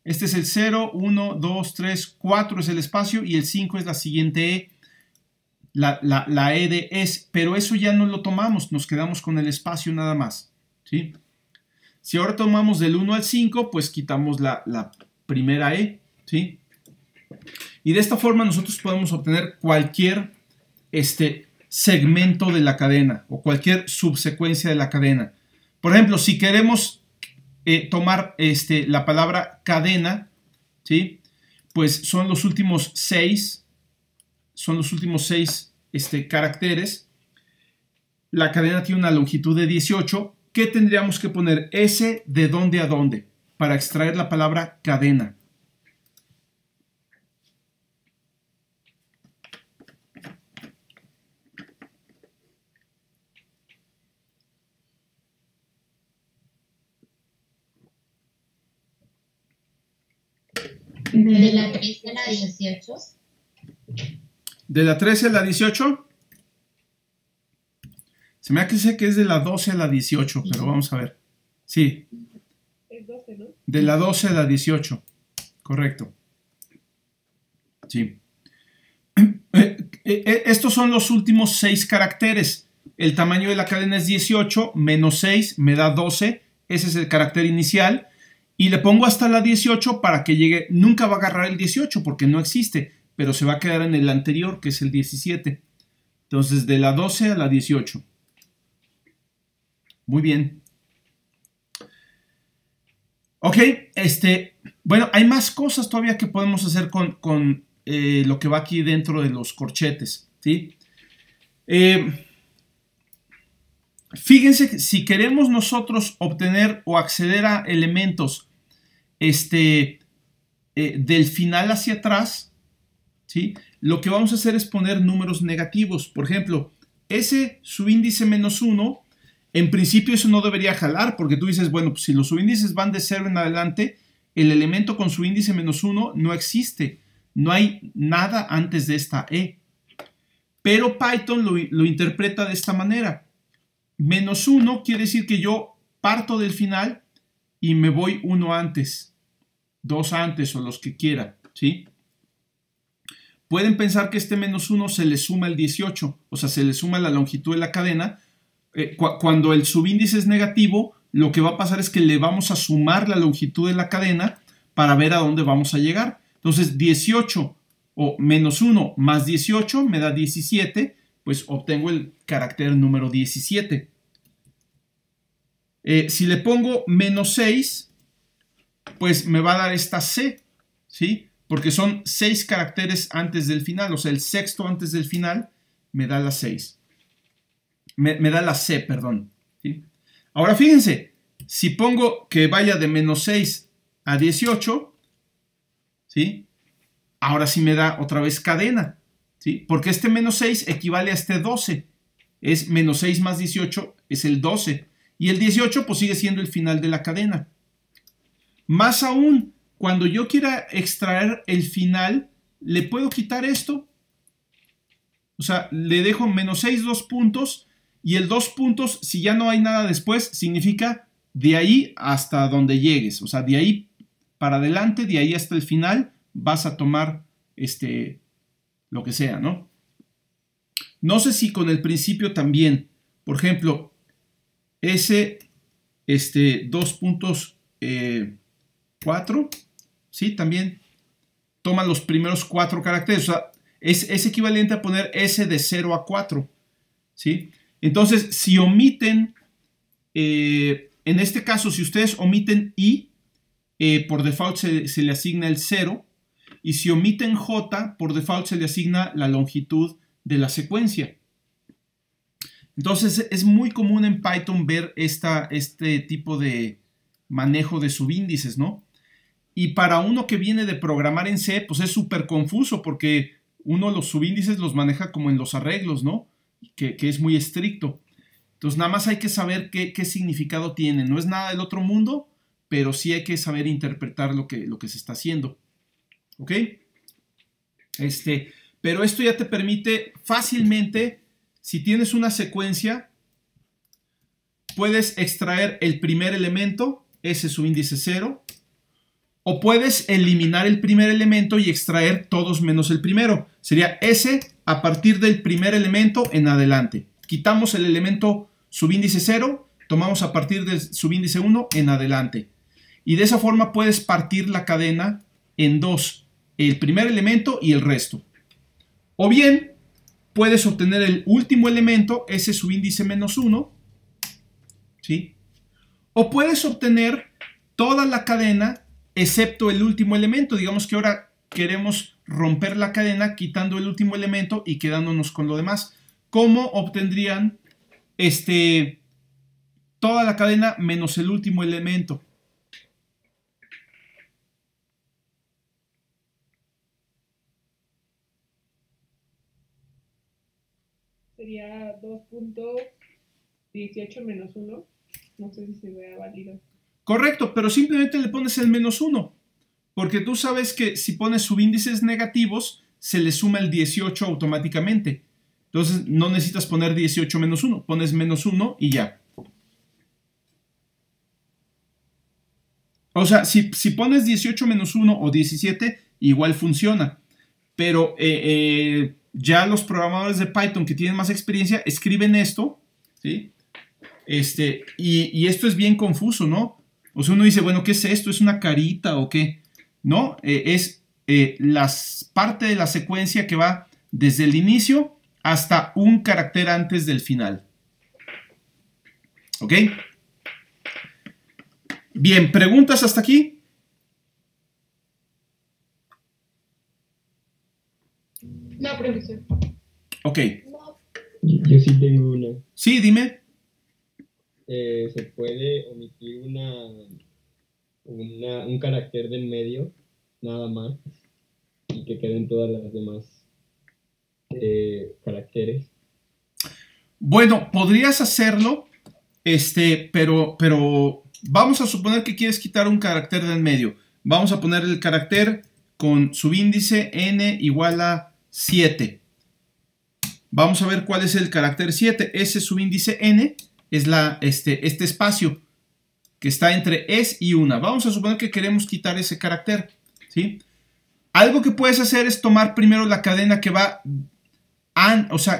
este es el 0, 1, 2, 3, 4 es el espacio y el 5 es la siguiente E, la E de es, pero eso ya no lo tomamos, nos quedamos con el espacio nada más. ¿Sí? Si ahora tomamos del 1 al 5, pues quitamos la primera E, ¿sí? Y de esta forma nosotros podemos obtener cualquier segmento de la cadena o cualquier subsecuencia de la cadena. Por ejemplo, si queremos tomar la palabra cadena, ¿sí? Pues son los últimos 6 caracteres. La cadena tiene una longitud de 18. ¿Qué tendríamos que poner? S de dónde a dónde para extraer la palabra cadena. De la 13 a la 18. De la 13 a la 18. Se me hace que es de la 12 a la 18, pero vamos a ver. Sí. Es 12, ¿no? De la 12 a la 18. Correcto. Sí. Estos son los últimos 6 caracteres. El tamaño de la cadena es 18, menos 6 me da 12. Ese es el carácter inicial. Y le pongo hasta la 18 para que llegue. Nunca va a agarrar el 18 porque no existe, pero se va a quedar en el anterior, que es el 17. Entonces, de la 12 a la 18. Muy bien. Ok, bueno, hay más cosas todavía que podemos hacer con lo que va aquí dentro de los corchetes, ¿sí? Fíjense que si queremos nosotros obtener o acceder a elementos del final hacia atrás, ¿sí? Lo que vamos a hacer es poner números negativos. Por ejemplo, ese subíndice menos 1, en principio eso no debería jalar, porque tú dices, bueno, pues si los subíndices van de 0 en adelante, el elemento con subíndice menos 1 no existe. No hay nada antes de esta E. Pero Python lo interpreta de esta manera. Menos 1 quiere decir que yo parto del final y me voy 1 antes, 2 antes o los que quiera, ¿sí? Pueden pensar que este menos 1 se le suma el 18, o sea, se le suma la longitud de la cadena. Cuando el subíndice es negativo, lo que va a pasar es que le vamos a sumar la longitud de la cadena para ver a dónde vamos a llegar. Entonces 18 o menos 1 más 18 me da 17, pues obtengo el carácter número 17. Si le pongo menos 6, pues me va a dar esta C, ¿sí? Porque son 6 caracteres antes del final, o sea, el sexto antes del final me da la 6. Me da la C, perdón. ¿Sí? Ahora fíjense, si pongo que vaya de menos 6 a 18, ¿sí? Ahora sí me da otra vez cadena, ¿sí? Porque este menos 6 equivale a este 12. Es menos 6 más 18, es el 12. Y el 18 pues sigue siendo el final de la cadena. Más aún, cuando yo quiera extraer el final, le puedo quitar esto. O sea, le dejo menos 6 2 puntos, y el 2 puntos, si ya no hay nada después, significa de ahí hasta donde llegues. O sea, de ahí para adelante, de ahí hasta el final, vas a tomar lo que sea, ¿no? No sé si con el principio también. Por ejemplo, ese 2 puntos 4, ¿sí? También toma los primeros 4 caracteres. O sea, es equivalente a poner S de 0 a 4, ¿sí? Entonces, si omiten, en este caso, si ustedes omiten I, por default se le asigna el 0, y si omiten J, por default se le asigna la longitud de la secuencia. Entonces, es muy común en Python ver este tipo de manejo de subíndices, ¿no? Y para uno que viene de programar en C, pues es súper confuso, porque uno los subíndices los maneja como en los arreglos, ¿no? Que es muy estricto. Entonces nada más hay que saber qué significado tiene. No es nada del otro mundo, pero sí hay que saber interpretar lo que se está haciendo. ¿Ok? Pero esto ya te permite fácilmente, si tienes una secuencia, puedes extraer el primer elemento, ese es su índice 0, o puedes eliminar el primer elemento y extraer todos menos el primero. Sería S a partir del primer elemento en adelante. Quitamos el elemento subíndice 0, tomamos a partir del subíndice 1 en adelante. Y de esa forma puedes partir la cadena en dos, el primer elemento y el resto. O bien, puedes obtener el último elemento, ese subíndice menos 1, ¿sí? O puedes obtener toda la cadena excepto el último elemento. Digamos que ahora queremos romper la cadena quitando el último elemento y quedándonos con lo demás. ¿Cómo obtendrían toda la cadena menos el último elemento? Sería 2.18 menos 1. No sé si se vea válido. Correcto, pero simplemente le pones el menos 1. Porque tú sabes que si pones subíndices negativos, se le suma el 18 automáticamente. Entonces no necesitas poner 18 menos 1. Pones menos 1 y ya. O sea, si pones 18 menos 1 o 17, igual funciona. Pero ya los programadores de Python que tienen más experiencia escriben esto, ¿sí? Y esto es bien confuso, ¿no? O sea, uno dice, bueno, ¿qué es esto? ¿Es una carita o qué? No, es parte de la secuencia que va desde el inicio hasta un carácter antes del final. ¿Ok? Bien, ¿preguntas hasta aquí? No, profesor. Ok. No. Yo sí tengo una. Sí, dime. ¿Se puede omitir un carácter del medio, nada más, y que queden todas las demás caracteres? Bueno, podrías hacerlo, pero vamos a suponer que quieres quitar un carácter del medio. Vamos a poner el carácter con subíndice n igual a 7. Vamos a ver cuál es el carácter 7. Ese subíndice n es este espacio que está entre es y una. Vamos a suponer que queremos quitar ese carácter, ¿sí? Algo que puedes hacer es tomar primero la cadena que va,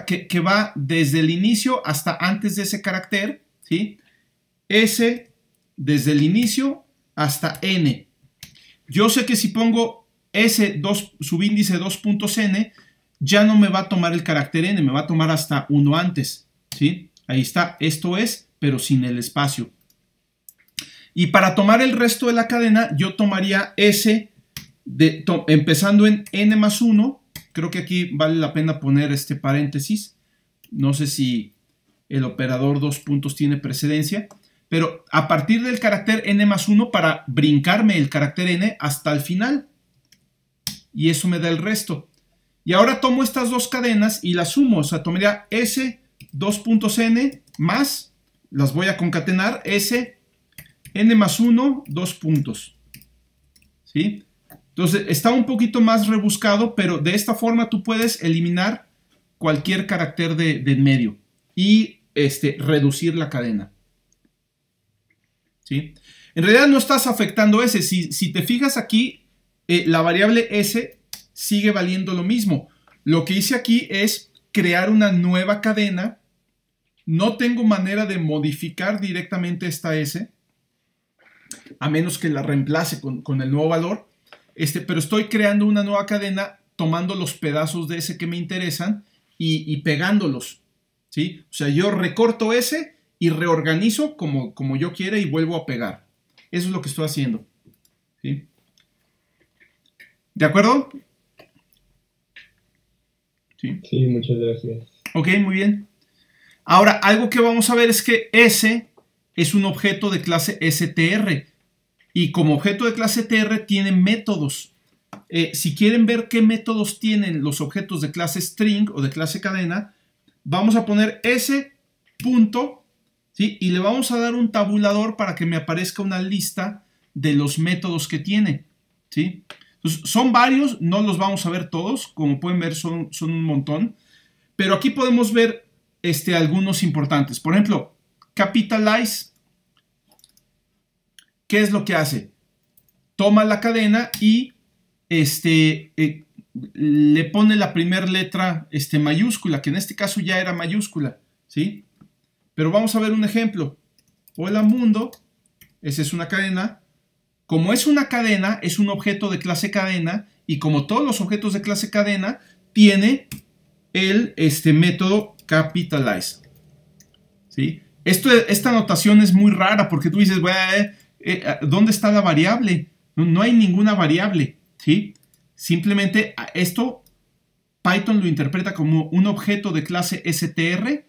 que va desde el inicio hasta antes de ese carácter, ¿sí? S desde el inicio hasta n. yo sé que si pongo subíndice 2.n, ya no me va a tomar el carácter n, me va a tomar hasta uno antes, ¿sí? Ahí está, esto es, pero sin el espacio. Y para tomar el resto de la cadena, yo tomaría S, empezando en n más 1, creo que aquí vale la pena poner este paréntesis, no sé si el operador 2 puntos tiene precedencia, pero a partir del carácter n más 1 para brincarme el carácter n hasta el final, y eso me da el resto. Y ahora tomo estas dos cadenas y las sumo, o sea, tomaría S 2.n más, las voy a concatenar, S, n más 1, 2 puntos. ¿Sí? Entonces, está un poquito más rebuscado, pero de esta forma tú puedes eliminar cualquier carácter de en medio y reducir la cadena. ¿Sí? En realidad no estás afectando S. Si te fijas aquí, la variable S sigue valiendo lo mismo. Lo que hice aquí es crear una nueva cadena. No tengo manera de modificar directamente esta S, a menos que la reemplace con el nuevo valor. Pero estoy creando una nueva cadena tomando los pedazos de S que me interesan y pegándolos. ¿Sí? O sea, yo recorto S y reorganizo como yo quiera y vuelvo a pegar. Eso es lo que estoy haciendo. ¿Sí? ¿De acuerdo? ¿Sí? Sí, muchas gracias. Ok, muy bien. Ahora, algo que vamos a ver es que S es un objeto de clase str. Y como objeto de clase tr tiene métodos. Si quieren ver qué métodos tienen los objetos de clase string o de clase cadena, vamos a poner S punto, ¿sí? Y le vamos a dar un tabulador para que me aparezca una lista de los métodos que tiene. ¿Sí? Entonces, son varios, no los vamos a ver todos. Como pueden ver, son un montón. Pero aquí podemos ver algunos importantes. Por ejemplo, capitalize. ¿Qué es lo que hace? Toma la cadena y le pone la primera letra mayúscula, que en este caso ya era mayúscula, ¿sí? Pero vamos a ver un ejemplo. Hola mundo, esa es una cadena. Como es una cadena, es un objeto de clase cadena, y como todos los objetos de clase cadena, tiene el método capitalize, ¿sí? Esta notación es muy rara porque tú dices, ¿dónde está la variable? No hay ninguna variable, ¿sí? Simplemente esto Python lo interpreta como un objeto de clase str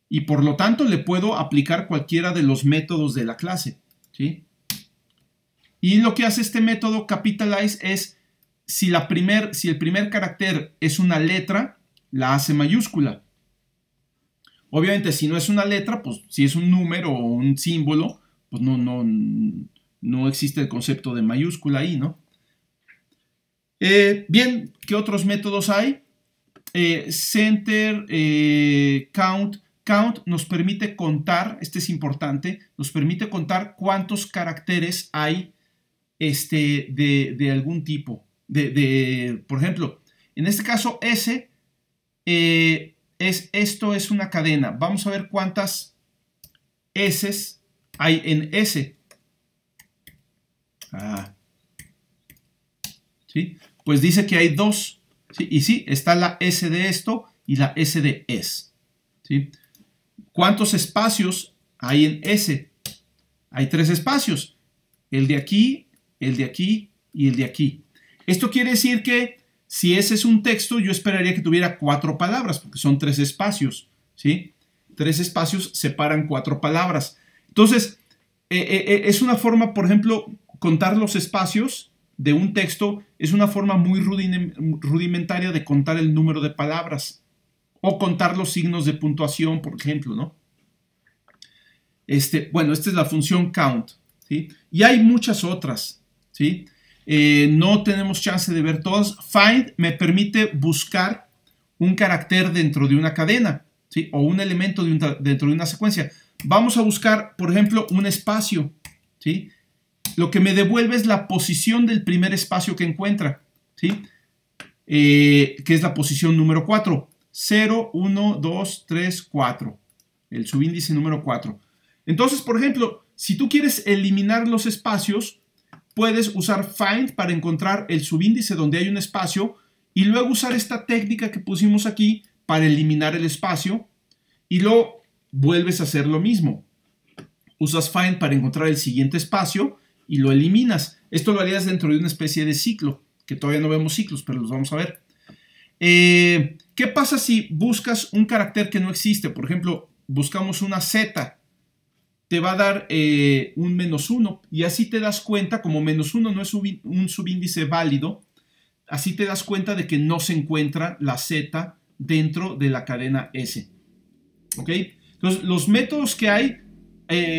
y por lo tanto le puedo aplicar cualquiera de los métodos de la clase, ¿sí? Y lo que hace este método capitalize es si el primer carácter es una letra, la hace mayúscula. Obviamente si no es una letra, pues si es un número o un símbolo, pues no existe el concepto de mayúscula ahí, ¿no? Bien, ¿qué otros métodos hay? Center, count. Count nos permite contar, es importante, nos permite contar cuántos caracteres hay de algún tipo. Por ejemplo, en este caso S, esto es una cadena. Vamos a ver cuántas S's hay en S. ¿Sí? Pues dice que hay dos. ¿Sí? Y sí, está la S de esto y la S de S. ¿Sí? ¿Cuántos espacios hay en S? Hay 3 espacios. El de aquí, el de aquí y el de aquí. Esto quiere decir que si S es un texto, yo esperaría que tuviera 4 palabras, porque son 3 espacios. ¿Sí? 3 espacios separan 4 palabras. Entonces, es una forma, por ejemplo, contar los espacios de un texto es una forma muy rudimentaria de contar el número de palabras o contar los signos de puntuación, por ejemplo, ¿no? Bueno, esta es la función count, ¿sí? Y hay muchas otras, ¿sí? No tenemos chance de ver todas. Find me permite buscar un carácter dentro de una cadena, ¿sí? O un elemento dentro de una secuencia. Vamos a buscar, por ejemplo, un espacio, ¿sí? Lo que me devuelve es la posición del primer espacio que encuentra, ¿sí? Que es la posición número 4. 0, 1, 2, 3, 4. El subíndice número 4. Entonces, por ejemplo, si tú quieres eliminar los espacios, puedes usar find para encontrar el subíndice donde hay un espacio y luego usar esta técnica que pusimos aquí para eliminar el espacio y luego vuelves a hacer lo mismo. Usas find para encontrar el siguiente espacio y lo eliminas. Esto lo harías dentro de una especie de ciclo, que todavía no vemos ciclos, pero los vamos a ver. ¿Qué pasa si buscas un carácter que no existe? Por ejemplo, buscamos una Z, te va a dar un -1 y así te das cuenta, como -1 no es un subíndice válido, así te das cuenta de que no se encuentra la Z dentro de la cadena S. ¿Ok? Entonces, los métodos que hay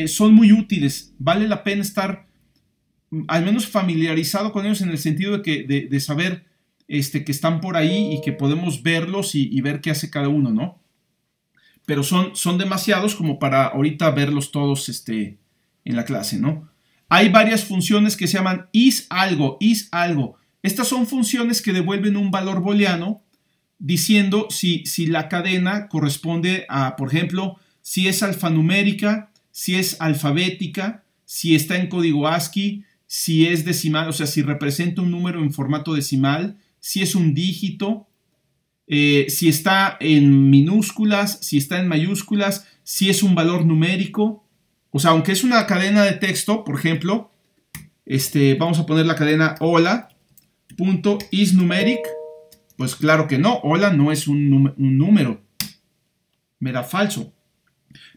son muy útiles. Vale la pena estar al menos familiarizado con ellos en el sentido de saber que están por ahí y que podemos verlos y ver qué hace cada uno, ¿no? Pero son demasiados como para ahorita verlos todos en la clase, ¿no? Hay varias funciones que se llaman isAlgo. Estas son funciones que devuelven un valor booleano diciendo si la cadena corresponde a, por ejemplo, si es alfanumérica, si es alfabética, si está en código ASCII, si es decimal, o sea, si representa un número en formato decimal, si es un dígito, si está en minúsculas, si está en mayúsculas, si es un valor numérico. O sea, aunque es una cadena de texto, por ejemplo, vamos a poner la cadena hola.isNumeric. Pues claro que no, hola no es un número, me da falso.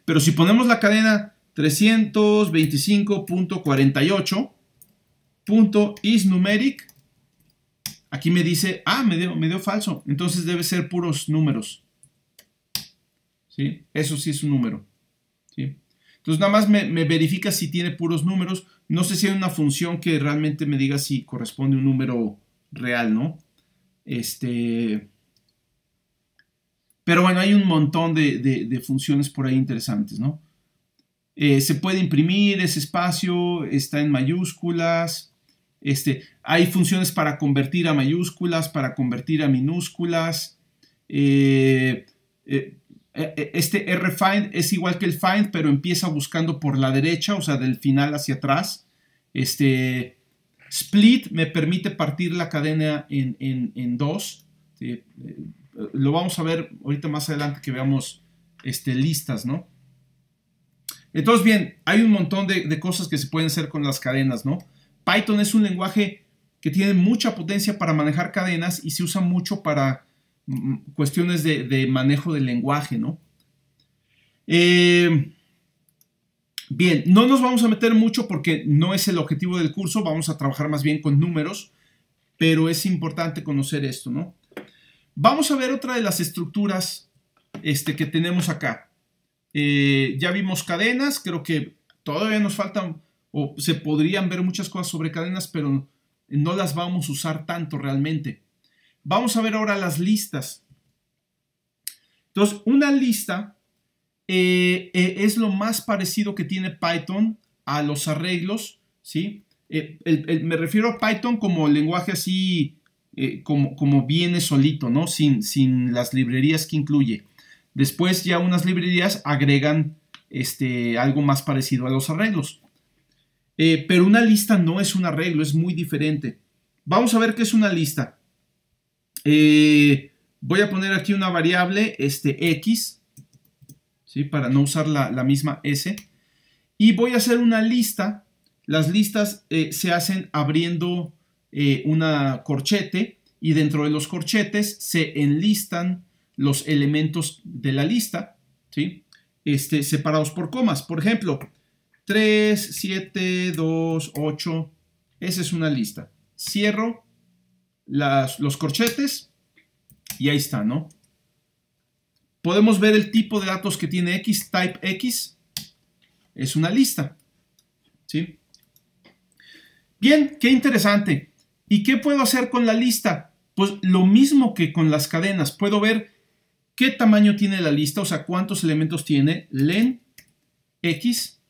Pero si ponemos la cadena 325.48.isNumeric, aquí me dice, me dio falso, entonces debe ser puros números. ¿Sí? Eso sí es un número. ¿Sí? Entonces nada más me verifica si tiene puros números. No sé si hay una función que realmente me diga si corresponde a un número real, ¿no? Pero bueno, hay un montón de funciones por ahí interesantes, ¿no? Se puede imprimir ese espacio, está en mayúsculas. Hay funciones para convertir a mayúsculas, para convertir a minúsculas. rfind es igual que el find, pero empieza buscando por la derecha, o sea, del final hacia atrás. Split me permite partir la cadena en dos. ¿Sí? Lo vamos a ver ahorita más adelante que veamos listas, ¿no? Entonces, bien, hay un montón de cosas que se pueden hacer con las cadenas, ¿no? Python es un lenguaje que tiene mucha potencia para manejar cadenas y se usa mucho para cuestiones de manejo del lenguaje, ¿no? Bien, no nos vamos a meter mucho porque no es el objetivo del curso, vamos a trabajar más bien con números, pero es importante conocer esto, ¿no? Vamos a ver otra de las estructuras que tenemos acá. Ya vimos cadenas, creo que todavía nos faltan o se podrían ver muchas cosas sobre cadenas, pero no las vamos a usar tanto realmente. Vamos a ver ahora las listas. Entonces, una lista es lo más parecido que tiene Python a los arreglos, ¿sí? Me refiero a Python como lenguaje así, como viene solito, ¿no? Sin las librerías que incluye. Después ya unas librerías agregan algo más parecido a los arreglos. Pero una lista no es un arreglo, es muy diferente. Vamos a ver qué es una lista. Voy a poner aquí una variable X, ¿sí? Para no usar la misma S. Y voy a hacer una lista. Las listas se hacen abriendo una corchete y dentro de los corchetes se enlistan los elementos de la lista, ¿sí? Separados por comas. Por ejemplo, 3, 7, 2, 8. Esa es una lista. Cierro los corchetes y ahí está, ¿no? Podemos ver el tipo de datos que tiene X, type X. Es una lista, ¿sí? Bien, qué interesante. ¿Y qué puedo hacer con la lista? Pues lo mismo que con las cadenas. Puedo ver qué tamaño tiene la lista, o sea, cuántos elementos tiene. Len X,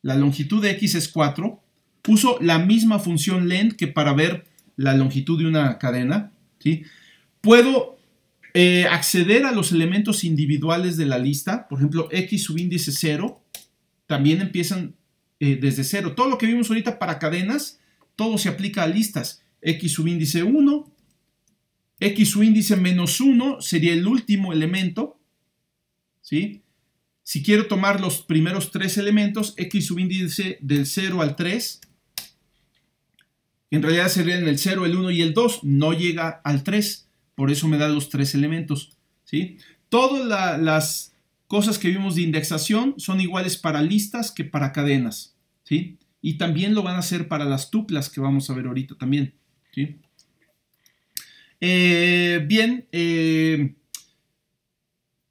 la longitud de X es 4. Uso la misma función len que para ver la longitud de una cadena, ¿sí? Puedo acceder a los elementos individuales de la lista. Por ejemplo, X subíndice 0. También empiezan desde 0. Todo lo que vimos ahorita para cadenas todo se aplica a listas. X subíndice 1, X subíndice menos 1 sería el último elemento, ¿sí? Si quiero tomar los primeros 3 elementos, X subíndice del 0 al 3, en realidad serían el 0, el 1 y el 2, no llega al 3, por eso me da los 3 elementos, ¿sí? Todas las cosas que vimos de indexación son iguales para listas que para cadenas, ¿sí? Y también lo van a hacer para las tuplas que vamos a ver ahorita también, ¿sí?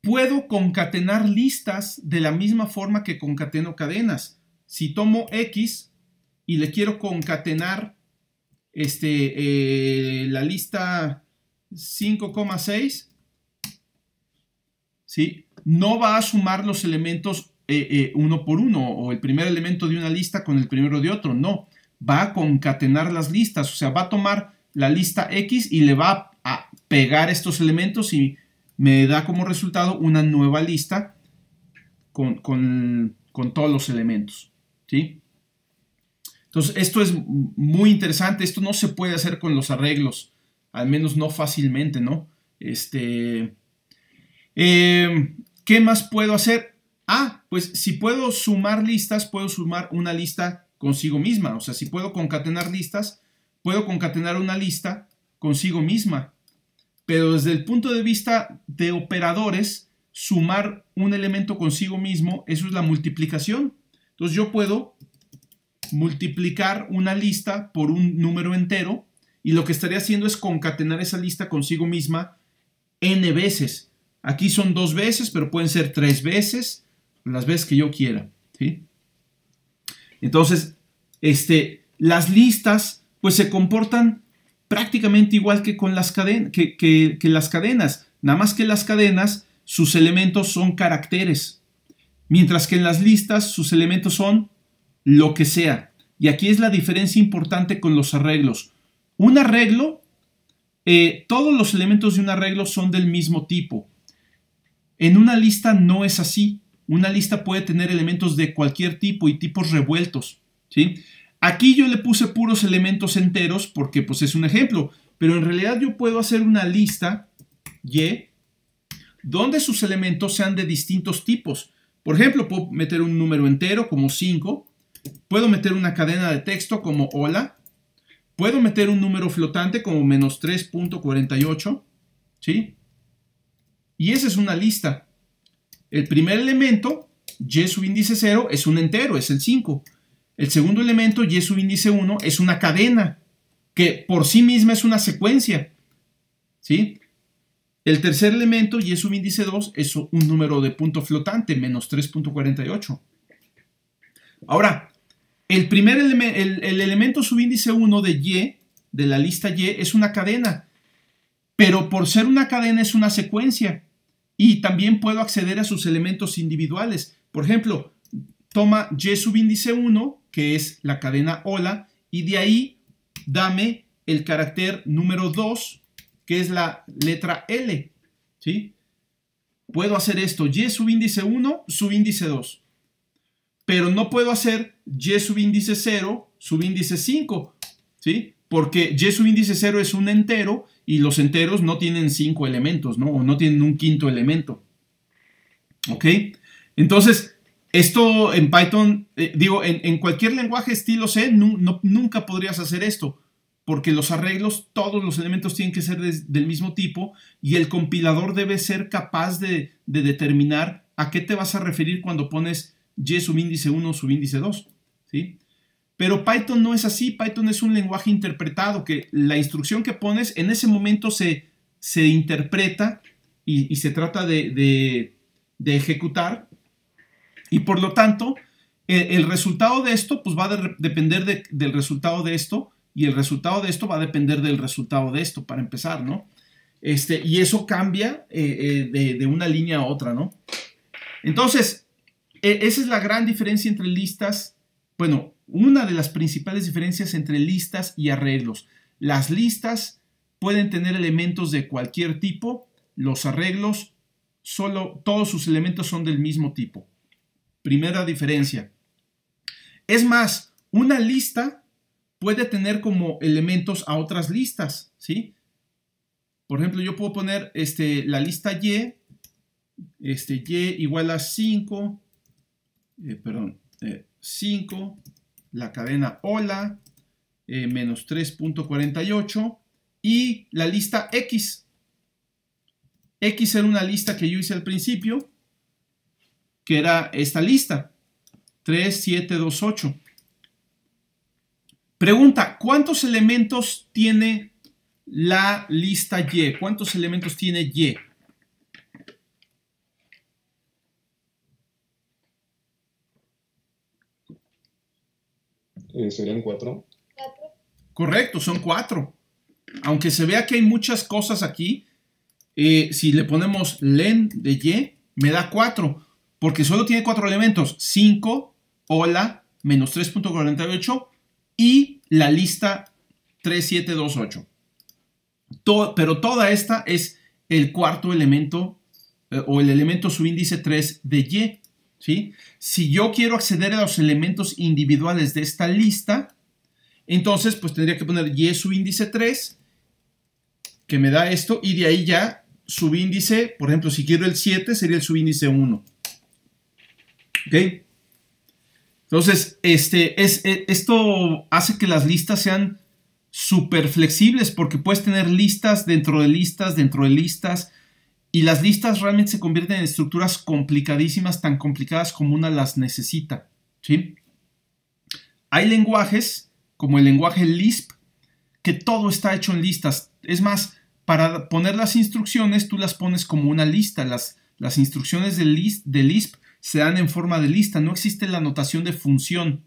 Puedo concatenar listas de la misma forma que concateno cadenas. Si tomo X y le quiero concatenar la lista 5,6, ¿sí? No va a sumar los elementos uno por uno, o el primer elemento de una lista con el primero de otro, no. Va a concatenar las listas, o sea, va a tomar la lista X y le va a pegar estos elementos y me da como resultado una nueva lista con todos los elementos, ¿sí? Entonces, esto es muy interesante. Esto no se puede hacer con los arreglos, al menos no fácilmente, ¿no? ¿Qué más puedo hacer? Pues si puedo sumar listas, puedo sumar una lista consigo misma. O sea, si puedo concatenar listas, puedo concatenar una lista consigo misma. Pero desde el punto de vista de operadores, sumar un elemento consigo mismo, eso es la multiplicación. Entonces yo puedo multiplicar una lista por un número entero y lo que estaría haciendo es concatenar esa lista consigo misma n veces. Aquí son 2 veces, pero pueden ser 3 veces, las veces que yo quiera, ¿sí? Entonces, las listas pues se comportan prácticamente igual que con las cadenas, que las cadenas, nada más que las cadenas, sus elementos son caracteres, mientras que en las listas sus elementos son lo que sea. Y aquí es la diferencia importante con los arreglos. Un arreglo, todos los elementos de un arreglo son del mismo tipo. En una lista no es así. Una lista puede tener elementos de cualquier tipo y tipos revueltos, ¿sí? Aquí yo le puse puros elementos enteros porque pues es un ejemplo, pero en realidad yo puedo hacer una lista Y donde sus elementos sean de distintos tipos. Por ejemplo, puedo meter un número entero como 5, puedo meter una cadena de texto como hola, puedo meter un número flotante como menos 3.48, ¿sí? Y esa es una lista. El primer elemento, Y subíndice 0, es un entero, es el 5. El segundo elemento, Y subíndice 1, es una cadena, que por sí misma es una secuencia, ¿sí? El tercer elemento, Y subíndice 2, es un número de punto flotante, menos 3.48. Ahora, el elemento subíndice 1 de Y, de la lista Y, es una cadena, pero por ser una cadena es una secuencia, y también puedo acceder a sus elementos individuales. Por ejemplo, toma Y subíndice 1, que es la cadena hola, y de ahí dame el carácter número 2, que es la letra L, ¿sí? Puedo hacer esto, Y subíndice 1, subíndice 2. Pero no puedo hacer Y subíndice 0, subíndice 5, ¿sí? Porque Y subíndice 0 es un entero y los enteros no tienen 5 elementos, ¿no? O no tienen un quinto elemento. ¿Ok? Entonces, esto en Python, en cualquier lenguaje estilo C, nunca podrías hacer esto, porque los arreglos, todos los elementos tienen que ser del mismo tipo y el compilador debe ser capaz de determinar a qué te vas a referir cuando pones Y subíndice 1, subíndice 2, ¿sí? Pero Python no es así. Python es un lenguaje interpretado, que la instrucción que pones en ese momento se interpreta y se trata de ejecutar, y por lo tanto el resultado de esto pues va a depender del resultado de esto, y el resultado de esto va a depender del resultado de esto, para empezar, ¿no? Y eso cambia de una línea a otra, ¿no? Entonces, esa es la gran diferencia entre listas. Bueno, una de las principales diferencias entre listas y arreglos. Las listas pueden tener elementos de cualquier tipo. Los arreglos, todos sus elementos son del mismo tipo. Primera diferencia. Es más, una lista puede tener como elementos a otras listas, ¿sí? Por ejemplo, yo puedo poner la lista Y, Y igual a 5, 5, la cadena hola, menos 3.48 y la lista X. X era una lista que yo hice al principio, que era esta lista, 3, 7, 2, 8. Pregunta, ¿cuántos elementos tiene la lista Y? ¿Cuántos elementos tiene Y? ¿Serían 4? Correcto, son 4. Aunque se vea que hay muchas cosas aquí, si le ponemos len de Y, me da 4. Porque solo tiene 4 elementos. 5, hola, menos 3.48 y la lista 3, 7, 2, 8. Pero toda esta es el cuarto elemento o el elemento subíndice 3 de Y. ¿Sí? Si yo quiero acceder a los elementos individuales de esta lista, entonces pues tendría que poner Y subíndice 3, que me da esto, y de ahí ya subíndice, por ejemplo, si quiero el 7, sería el subíndice 1. ¿Ok? Entonces, esto hace que las listas sean súper flexibles, porque puedes tener listas dentro de listas, dentro de listas, y las listas realmente se convierten en estructuras complicadísimas, tan complicadas como una las necesita, ¿sí? Hay lenguajes, como el lenguaje Lisp, que todo está hecho en listas. Es más, para poner las instrucciones, tú las pones como una lista. Las instrucciones de Lisp se dan en forma de lista. No existe la notación de función,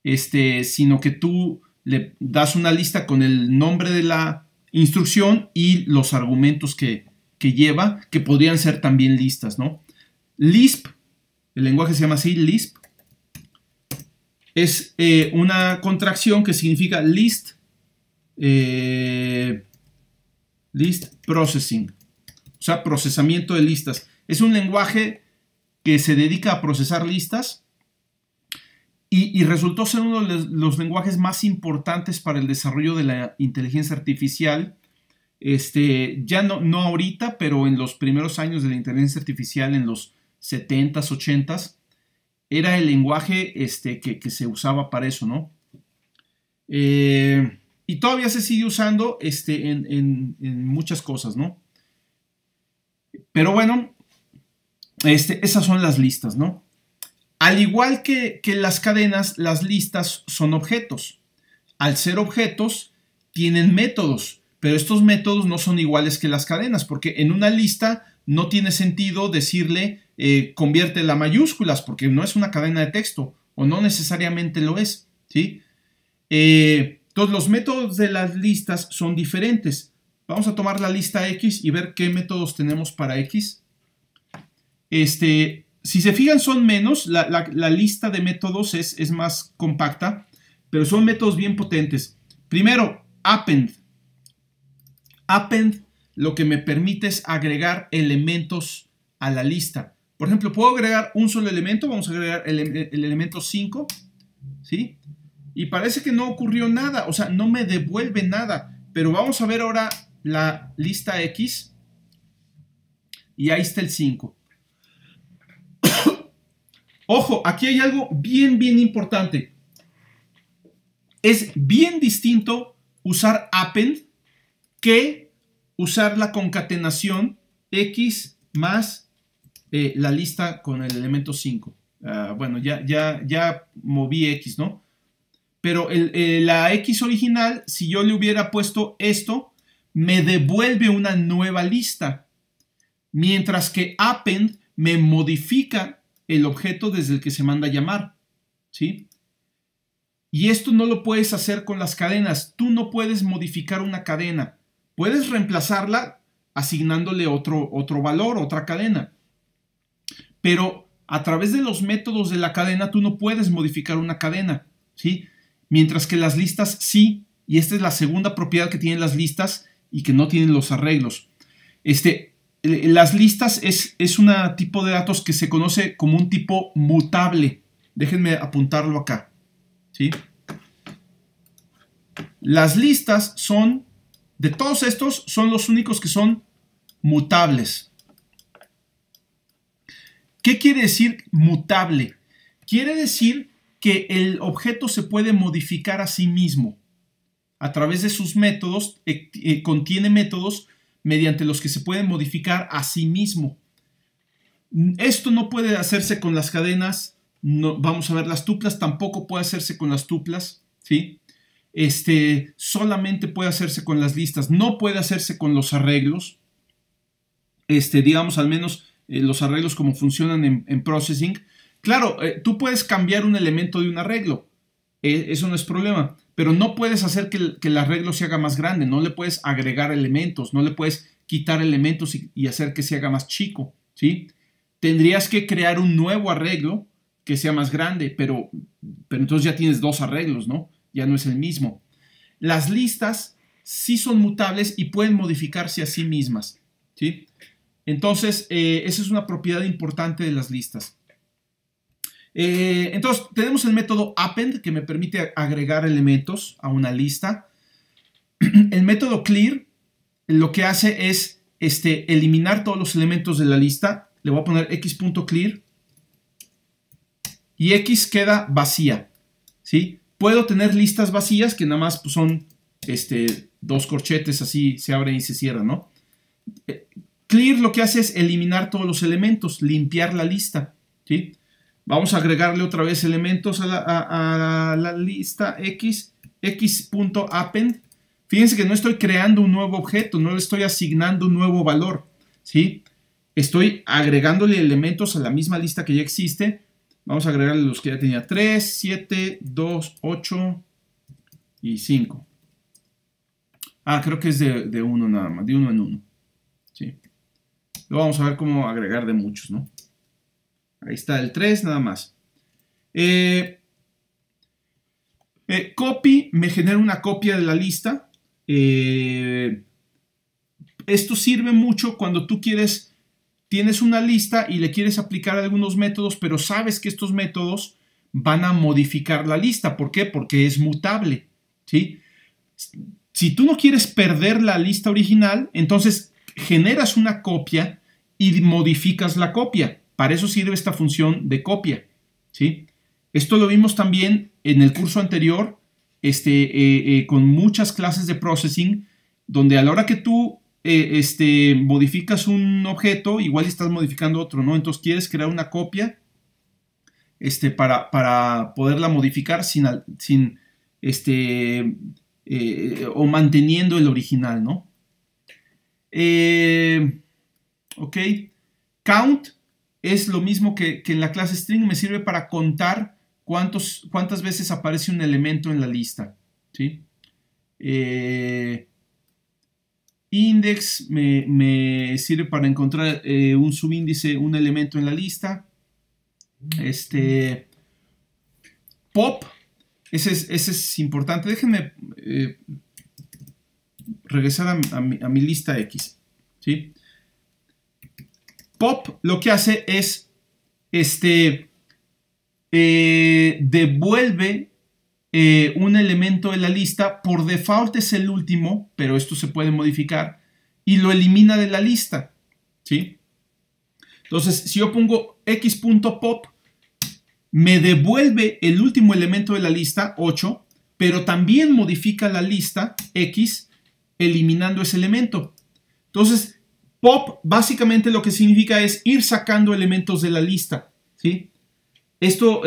sino que tú le das una lista con el nombre de la instrucción y los argumentos que lleva, que podrían ser también listas, ¿no? Lisp, el lenguaje se llama así, Lisp, es una contracción que significa list processing, o sea, procesamiento de listas. Es un lenguaje que se dedica a procesar listas y resultó ser uno de los lenguajes más importantes para el desarrollo de la inteligencia artificial. Ya no ahorita, pero en los primeros años de la inteligencia artificial, en los 70s, 80s, era el lenguaje que se usaba para eso, ¿no? Y todavía se sigue usando en muchas cosas, ¿no? Pero bueno, esas son las listas, ¿no? Al igual que las cadenas, las listas son objetos. Al ser objetos, tienen métodos. Pero estos métodos no son iguales que las cadenas, porque en una lista no tiene sentido decirle convierte la mayúsculas, porque no es una cadena de texto, o no necesariamente lo es, ¿sí? Entonces los métodos de las listas son diferentes. Vamos a tomar la lista X y ver qué métodos tenemos para X. Si se fijan, son menos, la lista de métodos es más compacta, pero son métodos bien potentes. Primero, append. Append lo que me permite es agregar elementos a la lista. Por ejemplo, puedo agregar un solo elemento. Vamos a agregar el elemento 5, ¿sí? Y parece que no ocurrió nada, o sea, no me devuelve nada. Pero vamos a ver ahora la lista X. Y ahí está el 5. Ojo, aquí hay algo bien importante. Es bien distinto usar append que usar la concatenación X más la lista con el elemento 5. Bueno, ya moví X, ¿no? Pero la X original, si yo le hubiera puesto esto, me devuelve una nueva lista. Mientras que append me modifica el objeto desde el que se manda a llamar, ¿sí? Y esto no lo puedes hacer con las cadenas. Tú no puedes modificar una cadena. Puedes reemplazarla asignándole otro valor, otra cadena. Pero a través de los métodos de la cadena tú no puedes modificar una cadena, ¿sí? Mientras que las listas sí. Y esta es la segunda propiedad que tienen las listas y que no tienen los arreglos. Las listas es un tipo de datos que se conoce como un tipo mutable. Déjenme apuntarlo acá, ¿sí? Las listas son, de todos estos, son los únicos que son mutables. ¿Qué quiere decir mutable? Quiere decir que el objeto se puede modificar a sí mismo a través de sus métodos, contiene métodos mediante los que se puede modificar a sí mismo. Esto no puede hacerse con las cadenas, no, vamos a ver, las tuplas tampoco puede hacerse con las tuplas, ¿sí? Solamente puede hacerse con las listas, no puede hacerse con los arreglos, digamos al menos los arreglos como funcionan en processing. Claro, tú puedes cambiar un elemento de un arreglo, eso no es problema, pero no puedes hacer que el arreglo se haga más grande, no le puedes agregar elementos, no le puedes quitar elementos y hacer que se haga más chico, ¿sí? Tendrías que crear un nuevo arreglo que sea más grande, pero entonces ya tienes dos arreglos, ¿no? Ya no es el mismo. Las listas sí son mutables y pueden modificarse a sí mismas, ¿sí? Entonces, esa es una propiedad importante de las listas. Entonces, tenemos el método append, que me permite agregar elementos a una lista. El método clear lo que hace es eliminar todos los elementos de la lista. Le voy a poner x.clear y x queda vacía, ¿sí? Puedo tener listas vacías que nada más pues, son dos corchetes así, se abren y se cierran, ¿no? Clear lo que hace es eliminar todos los elementos, limpiar la lista, ¿sí? Vamos a agregarle otra vez elementos a la lista x.append. Fíjense que no estoy creando un nuevo objeto, no le estoy asignando un nuevo valor, ¿sí? Estoy agregándole elementos a la misma lista que ya existe. Vamos a agregarle los que ya tenía: 3, 7, 2, 8 y 5. Creo que es de uno nada más, de uno en uno, ¿sí? Luego vamos a ver cómo agregar de muchos, ¿no? Ahí está el 3 nada más. Copy me genera una copia de la lista. Esto sirve mucho cuando tú tienes una lista y le quieres aplicar algunos métodos, pero sabes que estos métodos van a modificar la lista. ¿Por qué? Porque es mutable, ¿sí? Si tú no quieres perder la lista original, entonces generas una copia y modificas la copia. Para eso sirve esta función de copia, ¿sí? Esto lo vimos también en el curso anterior, con muchas clases de processing, donde a la hora que tú modificas un objeto, igual estás modificando otro, ¿no? Entonces quieres crear una copia para poderla modificar o manteniendo el original, ¿no? Ok. Count es lo mismo que en la clase string, me sirve para contar cuántas veces aparece un elemento en la lista, ¿sí? Index me sirve para encontrar un subíndice, un elemento en la lista. Pop, ese es importante. Déjenme regresar a mi lista X, ¿sí? Pop lo que hace es devuelve un elemento de la lista. Por default es el último, pero esto se puede modificar, y lo elimina de la lista, ¿sí? Entonces, si yo pongo x.pop, me devuelve el último elemento de la lista, 8, pero también modifica la lista x eliminando ese elemento. Entonces, pop básicamente lo que significa es ir sacando elementos de la lista, ¿sí? Esto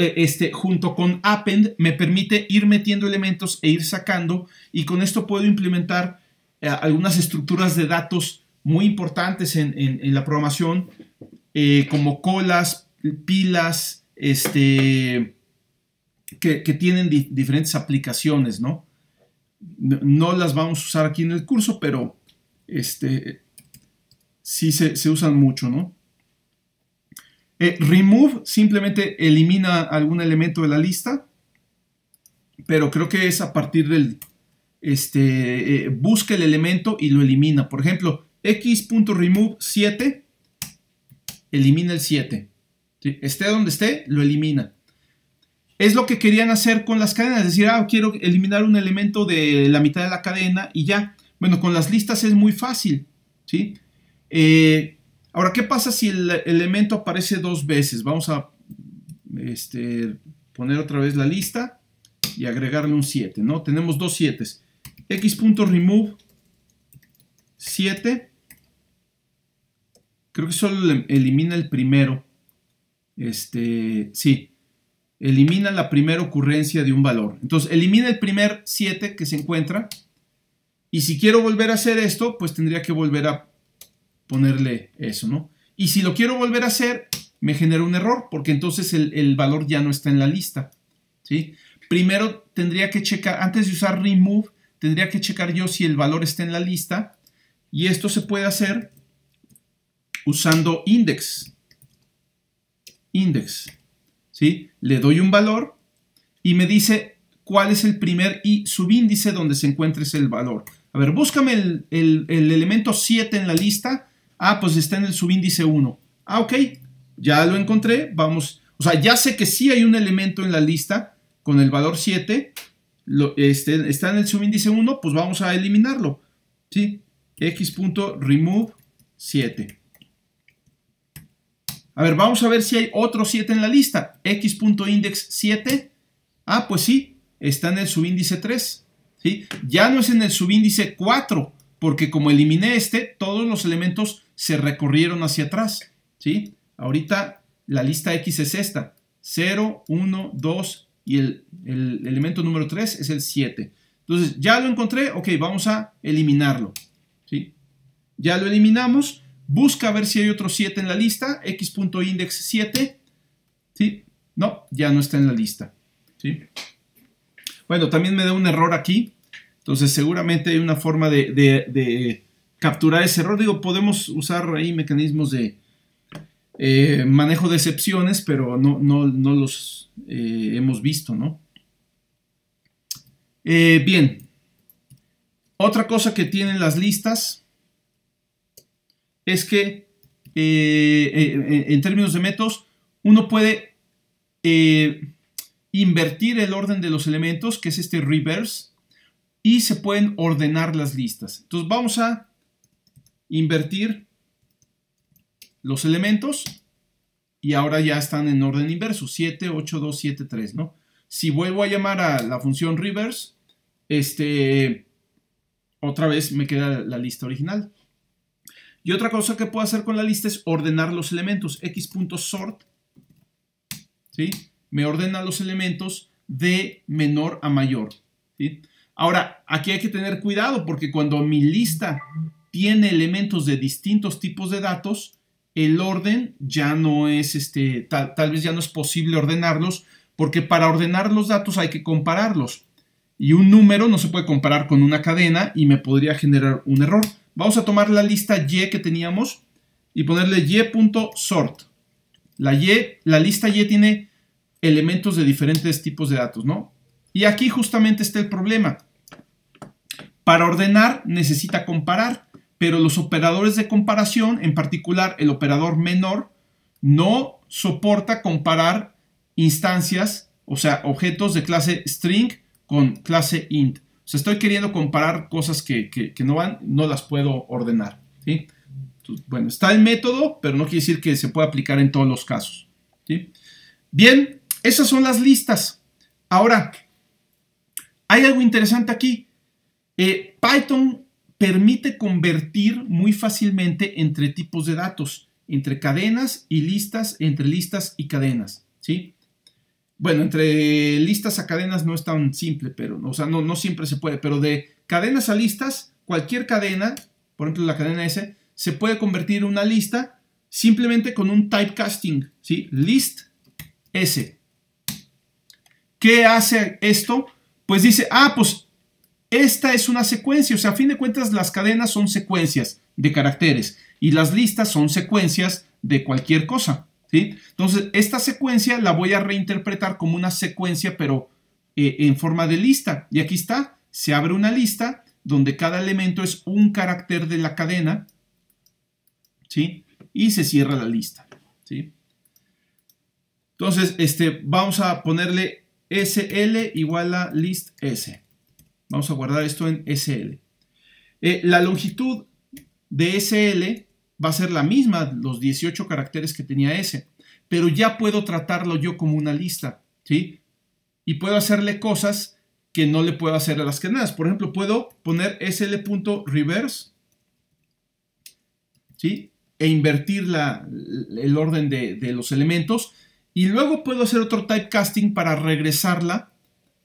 junto con append me permite ir metiendo elementos e ir sacando, y con esto puedo implementar algunas estructuras de datos muy importantes en la programación, como colas, pilas, que tienen diferentes aplicaciones, ¿no? No las vamos a usar aquí en el curso, pero sí se usan mucho, ¿no? Remove simplemente elimina algún elemento de la lista, pero creo que es a partir del busca el elemento y lo elimina. Por ejemplo, x.remove 7 elimina el 7, ¿sí? Esté donde esté, lo elimina. es lo que querían hacer con las cadenas, es decir, quiero eliminar un elemento de la mitad de la cadena y ya. Bueno, con las listas es muy fácil, ¿sí? Ahora, ¿qué pasa si el elemento aparece 2 veces? Vamos a poner otra vez la lista y agregarle un 7, ¿no? Tenemos 2 7. X.remove 7. Creo que solo elimina el primero. Sí. Elimina la primera ocurrencia de un valor. Entonces, elimina el primer 7 que se encuentra. Y si quiero volver a hacer esto, pues tendría que volver a ponerle eso, ¿no? Y si lo quiero volver a hacer, me genera un error, porque entonces el valor ya no está en la lista, ¿sí? Primero tendría que checar, antes de usar remove, tendría que checar yo si el valor está en la lista. Y esto se puede hacer usando index. Index. ¿Sí? Le doy un valor y me dice cuál es el primer subíndice donde se encuentra ese valor. A ver, búscame el elemento 7 en la lista. Pues está en el subíndice 1. Ok, ya lo encontré. Vamos, o sea, ya sé que sí hay un elemento en la lista con el valor 7. Está en el subíndice 1, pues vamos a eliminarlo. ¿Sí? X.remove 7. A ver, vamos a ver si hay otro 7 en la lista. X.index 7. Pues sí, está en el subíndice 3. ¿Sí? Ya no es en el subíndice 4, porque como eliminé todos los elementos se recorrieron hacia atrás. ¿Sí? Ahorita la lista X es esta. 0, 1, 2 y el elemento número 3 es el 7. Entonces, ya lo encontré. Ok, vamos a eliminarlo. ¿Sí? Ya lo eliminamos. Busca a ver si hay otro 7 en la lista. X.index 7. ¿Sí? No, ya no está en la lista. ¿Sí? Bueno, también me da un error aquí. Entonces, seguramente hay una forma de capturar ese error. Digo, podemos usar ahí mecanismos de manejo de excepciones, pero no los hemos visto, ¿no? Bien. Otra cosa que tienen las listas es que en términos de métodos uno puede invertir el orden de los elementos, que es reverse, y se pueden ordenar las listas. Entonces vamos a invertir los elementos y ahora ya están en orden inverso, 7, 8, 2, 7, 3, ¿no? Si vuelvo a llamar a la función reverse, otra vez me queda la lista original. Y otra cosa que puedo hacer con la lista es ordenar los elementos. X.sort, ¿sí? Me ordena los elementos de menor a mayor, ¿sí? Ahora, aquí hay que tener cuidado porque cuando mi lista tiene elementos de distintos tipos de datos, el orden ya no es, tal vez ya no es posible ordenarlos, porque para ordenar los datos hay que compararlos. Y un número no se puede comparar con una cadena y me podría generar un error. Vamos a tomar la lista Y que teníamos y ponerle Y.sort. La lista Y tiene elementos de diferentes tipos de datos, ¿no? Y aquí justamente está el problema. Para ordenar necesita comparar, pero los operadores de comparación, en particular el operador menor, no soporta comparar instancias, o sea, objetos de clase string con clase int. O sea, estoy queriendo comparar cosas que no van, no las puedo ordenar, ¿sí? Entonces, bueno, está el método, pero no quiere decir que se pueda aplicar en todos los casos, ¿sí? Bien, esas son las listas. Ahora, hay algo interesante aquí. Python permite convertir muy fácilmente entre tipos de datos, entre cadenas y listas, entre listas y cadenas, ¿sí? Bueno, entre listas a cadenas no es tan simple, pero, o sea, no siempre se puede, pero de cadenas a listas, cualquier cadena, por ejemplo la cadena S, se puede convertir en una lista simplemente con un typecasting, ¿sí? List S. ¿Qué hace esto? Pues dice, pues esta es una secuencia, o sea, a fin de cuentas las cadenas son secuencias de caracteres y las listas son secuencias de cualquier cosa, ¿sí? Entonces, esta secuencia la voy a reinterpretar como una secuencia, pero en forma de lista. Y aquí está, se abre una lista donde cada elemento es un carácter de la cadena, ¿sí? Y se cierra la lista, ¿sí? Entonces, vamos a ponerle SL igual a list S. Vamos a guardar esto en SL. La longitud de SL va a ser la misma, los 18 caracteres que tenía S, pero ya puedo tratarlo yo como una lista, ¿sí? Y puedo hacerle cosas que no le puedo hacer a las cadenas. Por ejemplo, puedo poner sl.reverse, ¿sí? E invertir el orden de los elementos. Y luego puedo hacer otro typecasting para regresarla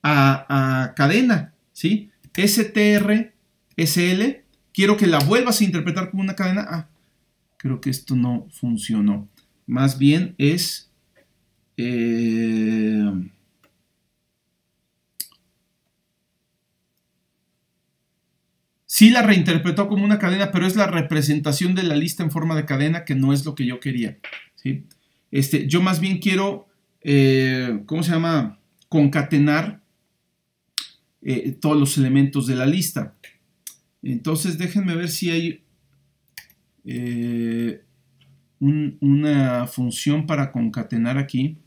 a cadena, ¿sí? str, sl. Quiero que la vuelvas a interpretar como una cadena. Ah, creo que esto no funcionó. Más bien es... sí la reinterpretó como una cadena, pero es la representación de la lista en forma de cadena, que no es lo que yo quería, ¿sí? Yo más bien quiero, ¿cómo se llama? Concatenar todos los elementos de la lista. Entonces déjenme ver si hay una función para concatenar aquí.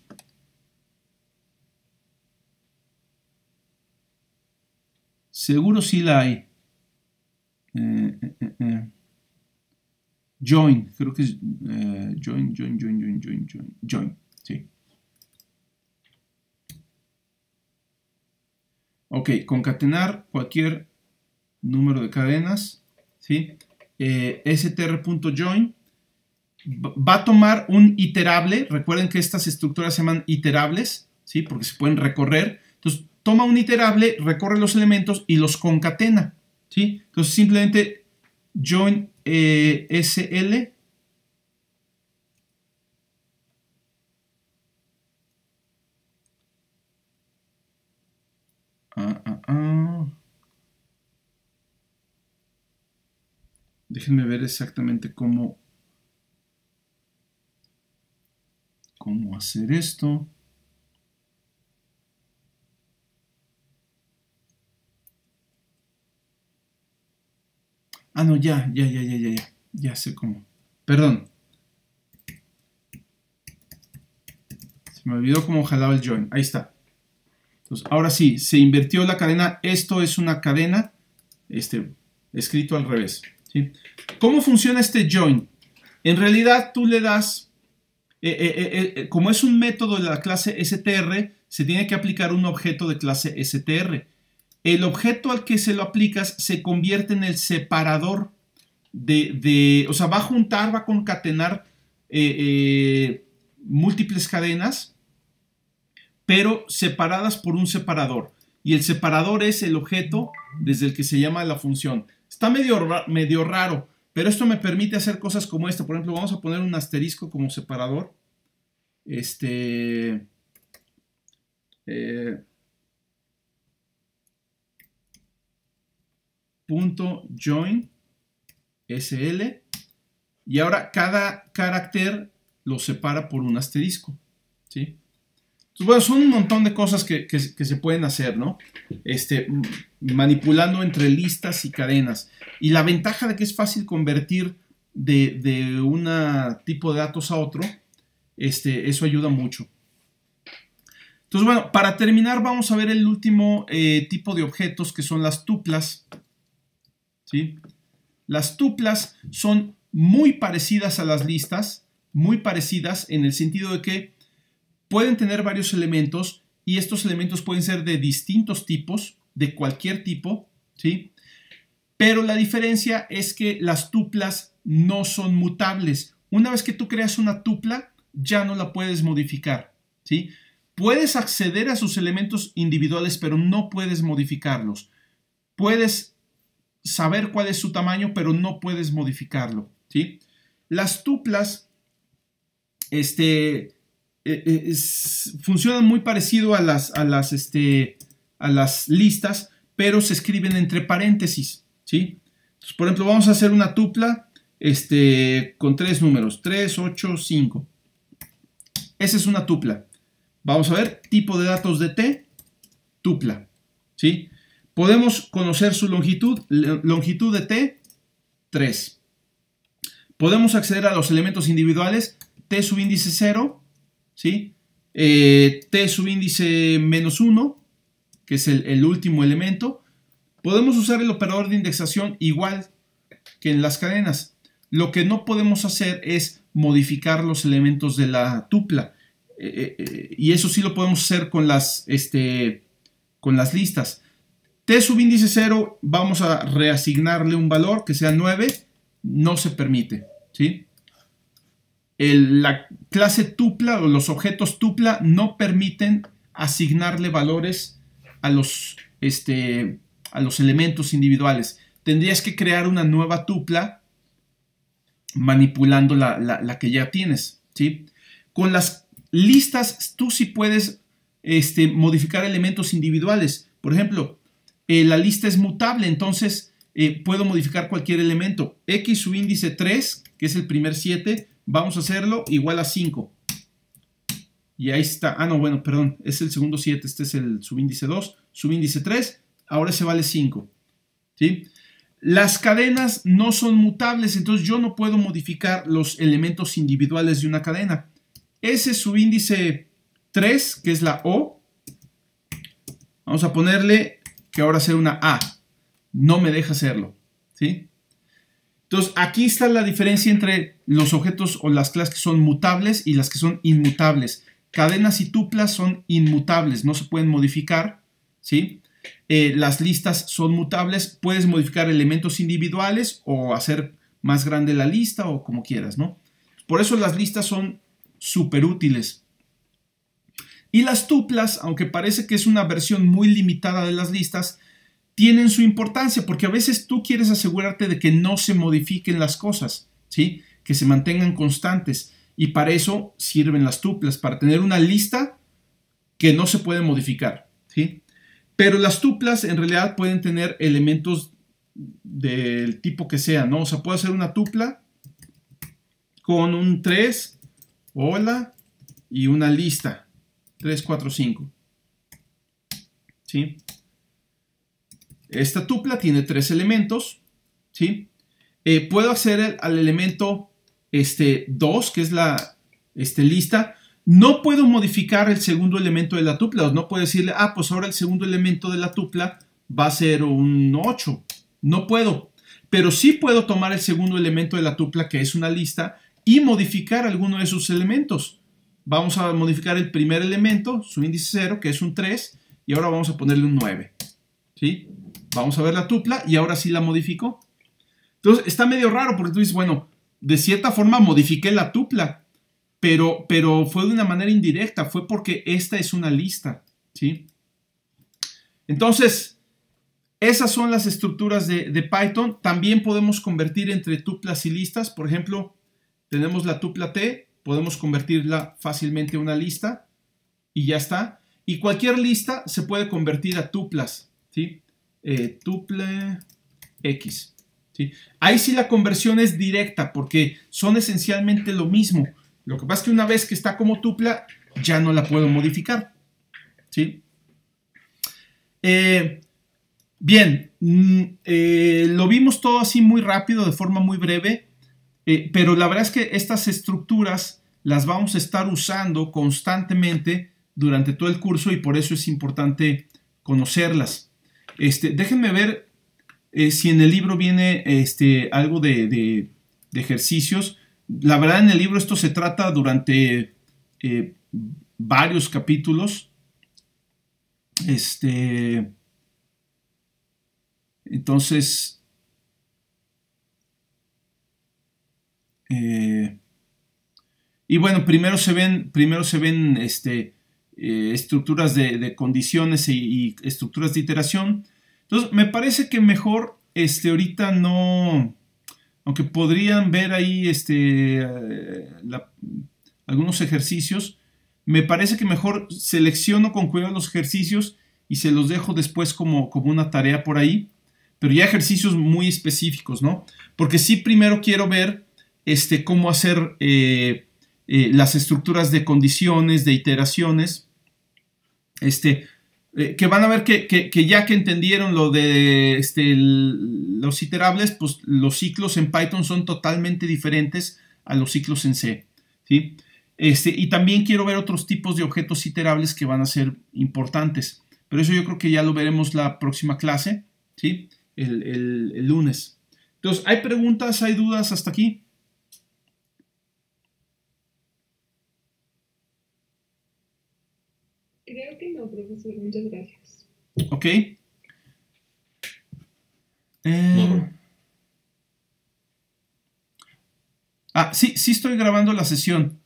Seguro sí la hay. Join, creo que es join, sí. Ok, concatenar cualquier número de cadenas, ¿sí? str.join va a tomar un iterable. Recuerden que estas estructuras se llaman iterables, ¿sí? Porque se pueden recorrer. Entonces, toma un iterable, recorre los elementos y los concatena, ¿sí? Entonces, simplemente join SL. Déjenme ver exactamente cómo hacer esto. Ah, no, ya sé cómo. Perdón. Se me olvidó cómo jalaba el join. Ahí está. Entonces, ahora sí, se invirtió la cadena. Esto es una cadena, escrito al revés, ¿sí? ¿Cómo funciona este join? En realidad, tú le das, como es un método de la clase str, se tiene que aplicar un objeto de clase str. El objeto al que se lo aplicas se convierte en el separador o sea, va a juntar, va a concatenar múltiples cadenas, pero separadas por un separador. Y el separador es el objeto desde el que se llama la función. Está medio raro, pero esto me permite hacer cosas como esta. Por ejemplo, vamos a poner un asterisco como separador. Punto join SL. Y ahora cada carácter lo separa por un asterisco, ¿sí? Entonces, bueno, son un montón de cosas que se pueden hacer, ¿no? Manipulando entre listas y cadenas. Y la ventaja de que es fácil convertir de un tipo de datos a otro, eso ayuda mucho. Entonces, bueno, para terminar vamos a ver el último tipo de objetos, que son las tuplas, ¿sí? Las tuplas son muy parecidas a las listas, muy parecidas en el sentido de que pueden tener varios elementos y estos elementos pueden ser de distintos tipos, de cualquier tipo, ¿sí? Pero la diferencia es que las tuplas no son mutables. Una vez que tú creas una tupla, ya no la puedes modificar, ¿sí? Puedes acceder a sus elementos individuales, pero no puedes modificarlos. Puedes saber cuál es su tamaño, pero no puedes modificarlo, ¿sí? Las tuplas, funcionan muy parecido a las listas, pero se escriben entre paréntesis, ¿sí? Entonces, por ejemplo, vamos a hacer una tupla con 3 números, 3, 8, 5. Esa es una tupla. Vamos a ver, tipo de datos de T, tupla, ¿sí? Podemos conocer su longitud, longitud de T, 3. Podemos acceder a los elementos individuales, T subíndice 0, ¿sí? T subíndice menos 1, que es el último elemento. Podemos usar el operador de indexación igual que en las cadenas. Lo que no podemos hacer es modificar los elementos de la tupla. Y eso sí lo podemos hacer con las listas. T subíndice 0, vamos a reasignarle un valor que sea 9. No se permite, ¿sí? La clase tupla o los objetos tupla no permiten asignarle valores a los elementos individuales. Tendrías que crear una nueva tupla manipulando la que ya tienes, ¿sí? Con las listas tú sí puedes modificar elementos individuales. Por ejemplo, la lista es mutable, entonces puedo modificar cualquier elemento. X subíndice 3, que es el primer 7, vamos a hacerlo igual a 5. Y ahí está. Ah, no, bueno, perdón. Es el segundo 7. Este es el subíndice 2. Subíndice 3. Ahora ese vale 5. ¿Sí? Las cadenas no son mutables, entonces yo no puedo modificar los elementos individuales de una cadena. Ese subíndice 3, que es la O, vamos a ponerle que ahora sea una A. No me deja hacerlo. ¿Sí? Entonces, aquí está la diferencia entre los objetos o las clases que son mutables y las que son inmutables. Cadenas y tuplas son inmutables, no se pueden modificar, ¿sí? Las listas son mutables, puedes modificar elementos individuales o hacer más grande la lista o como quieras, ¿no? Por eso las listas son súper útiles. Y las tuplas, aunque parece que es una versión muy limitada de las listas, tienen su importancia porque a veces tú quieres asegurarte de que no se modifiquen las cosas, ¿sí? Que se mantengan constantes. Y para eso sirven las tuplas, para tener una lista que no se puede modificar, ¿sí? Pero las tuplas en realidad pueden tener elementos del tipo que sea, ¿no? O sea, puedo hacer una tupla con un 3, hola, y una lista, 3, 4, 5, ¿sí? Esta tupla tiene 3 elementos, ¿sí? Puedo hacer al elemento 2, que es la lista. No puedo modificar el segundo elemento de la tupla. No puedo decirle, pues ahora el segundo elemento de la tupla va a ser un 8. No puedo. Pero sí puedo tomar el segundo elemento de la tupla, que es una lista, y modificar alguno de sus elementos. Vamos a modificar el primer elemento, su índice 0, que es un 3, y ahora vamos a ponerle un 9, ¿sí? Vamos a ver la tupla y ahora sí la modifico. Entonces está medio raro porque tú dices, bueno, de cierta forma modifiqué la tupla, pero fue de una manera indirecta, fue porque esta es una lista, ¿sí? Entonces, esas son las estructuras de Python. También podemos convertir entre tuplas y listas. Por ejemplo, tenemos la tupla T, podemos convertirla fácilmente a una lista y ya está. Y cualquier lista se puede convertir a tuplas, ¿sí? Tuple X, ¿sí? Ahí sí la conversión es directa porque son esencialmente lo mismo. Lo que pasa es que una vez que está como tupla ya no la puedo modificar, ¿sí? Bien, lo vimos todo así muy rápido, de forma muy breve, pero la verdad es que estas estructuras las vamos a estar usando constantemente durante todo el curso y por eso es importante conocerlas. Déjenme ver si en el libro viene algo de ejercicios. La verdad, en el libro esto se trata durante varios capítulos. Entonces, y bueno, primero se ven estructuras de condiciones y estructuras de iteración. Entonces, me parece que mejor ahorita no, aunque podrían ver ahí algunos ejercicios, me parece que mejor selecciono con cuidado los ejercicios y se los dejo después como una tarea por ahí, pero ya ejercicios muy específicos, ¿no? Porque sí, primero quiero ver cómo hacer las estructuras de condiciones, de iteraciones, que van a ver que ya que entendieron lo de los iterables, pues los ciclos en Python son totalmente diferentes a los ciclos en C, ¿sí? Y también quiero ver otros tipos de objetos iterables que van a ser importantes. Pero eso yo creo que ya lo veremos la próxima clase, ¿sí? El lunes. Entonces, ¿hay preguntas, hay dudas hasta aquí? Creo que no, profesor. Muchas gracias. Ok. Sí estoy grabando la sesión.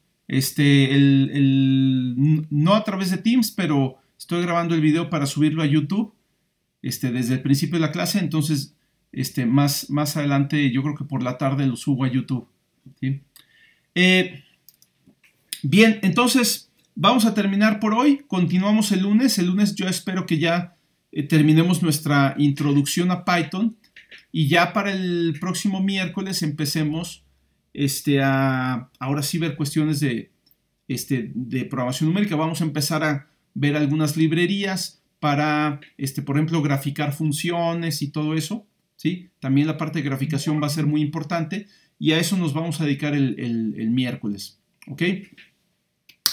No a través de Teams, pero estoy grabando el video para subirlo a YouTube desde el principio de la clase. Entonces, más adelante, yo creo que por la tarde lo subo a YouTube. ¿Sí? Bien, entonces vamos a terminar por hoy. Continuamos el lunes. El lunes yo espero que ya terminemos nuestra introducción a Python y ya para el próximo miércoles empecemos ahora sí ver cuestiones de programación numérica. Vamos a empezar a ver algunas librerías para, por ejemplo, graficar funciones y todo eso, ¿sí? También la parte de graficación va a ser muy importante y a eso nos vamos a dedicar el miércoles, ¿ok?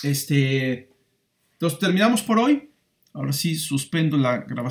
Entonces terminamos por hoy. Ahora sí suspendo la grabación.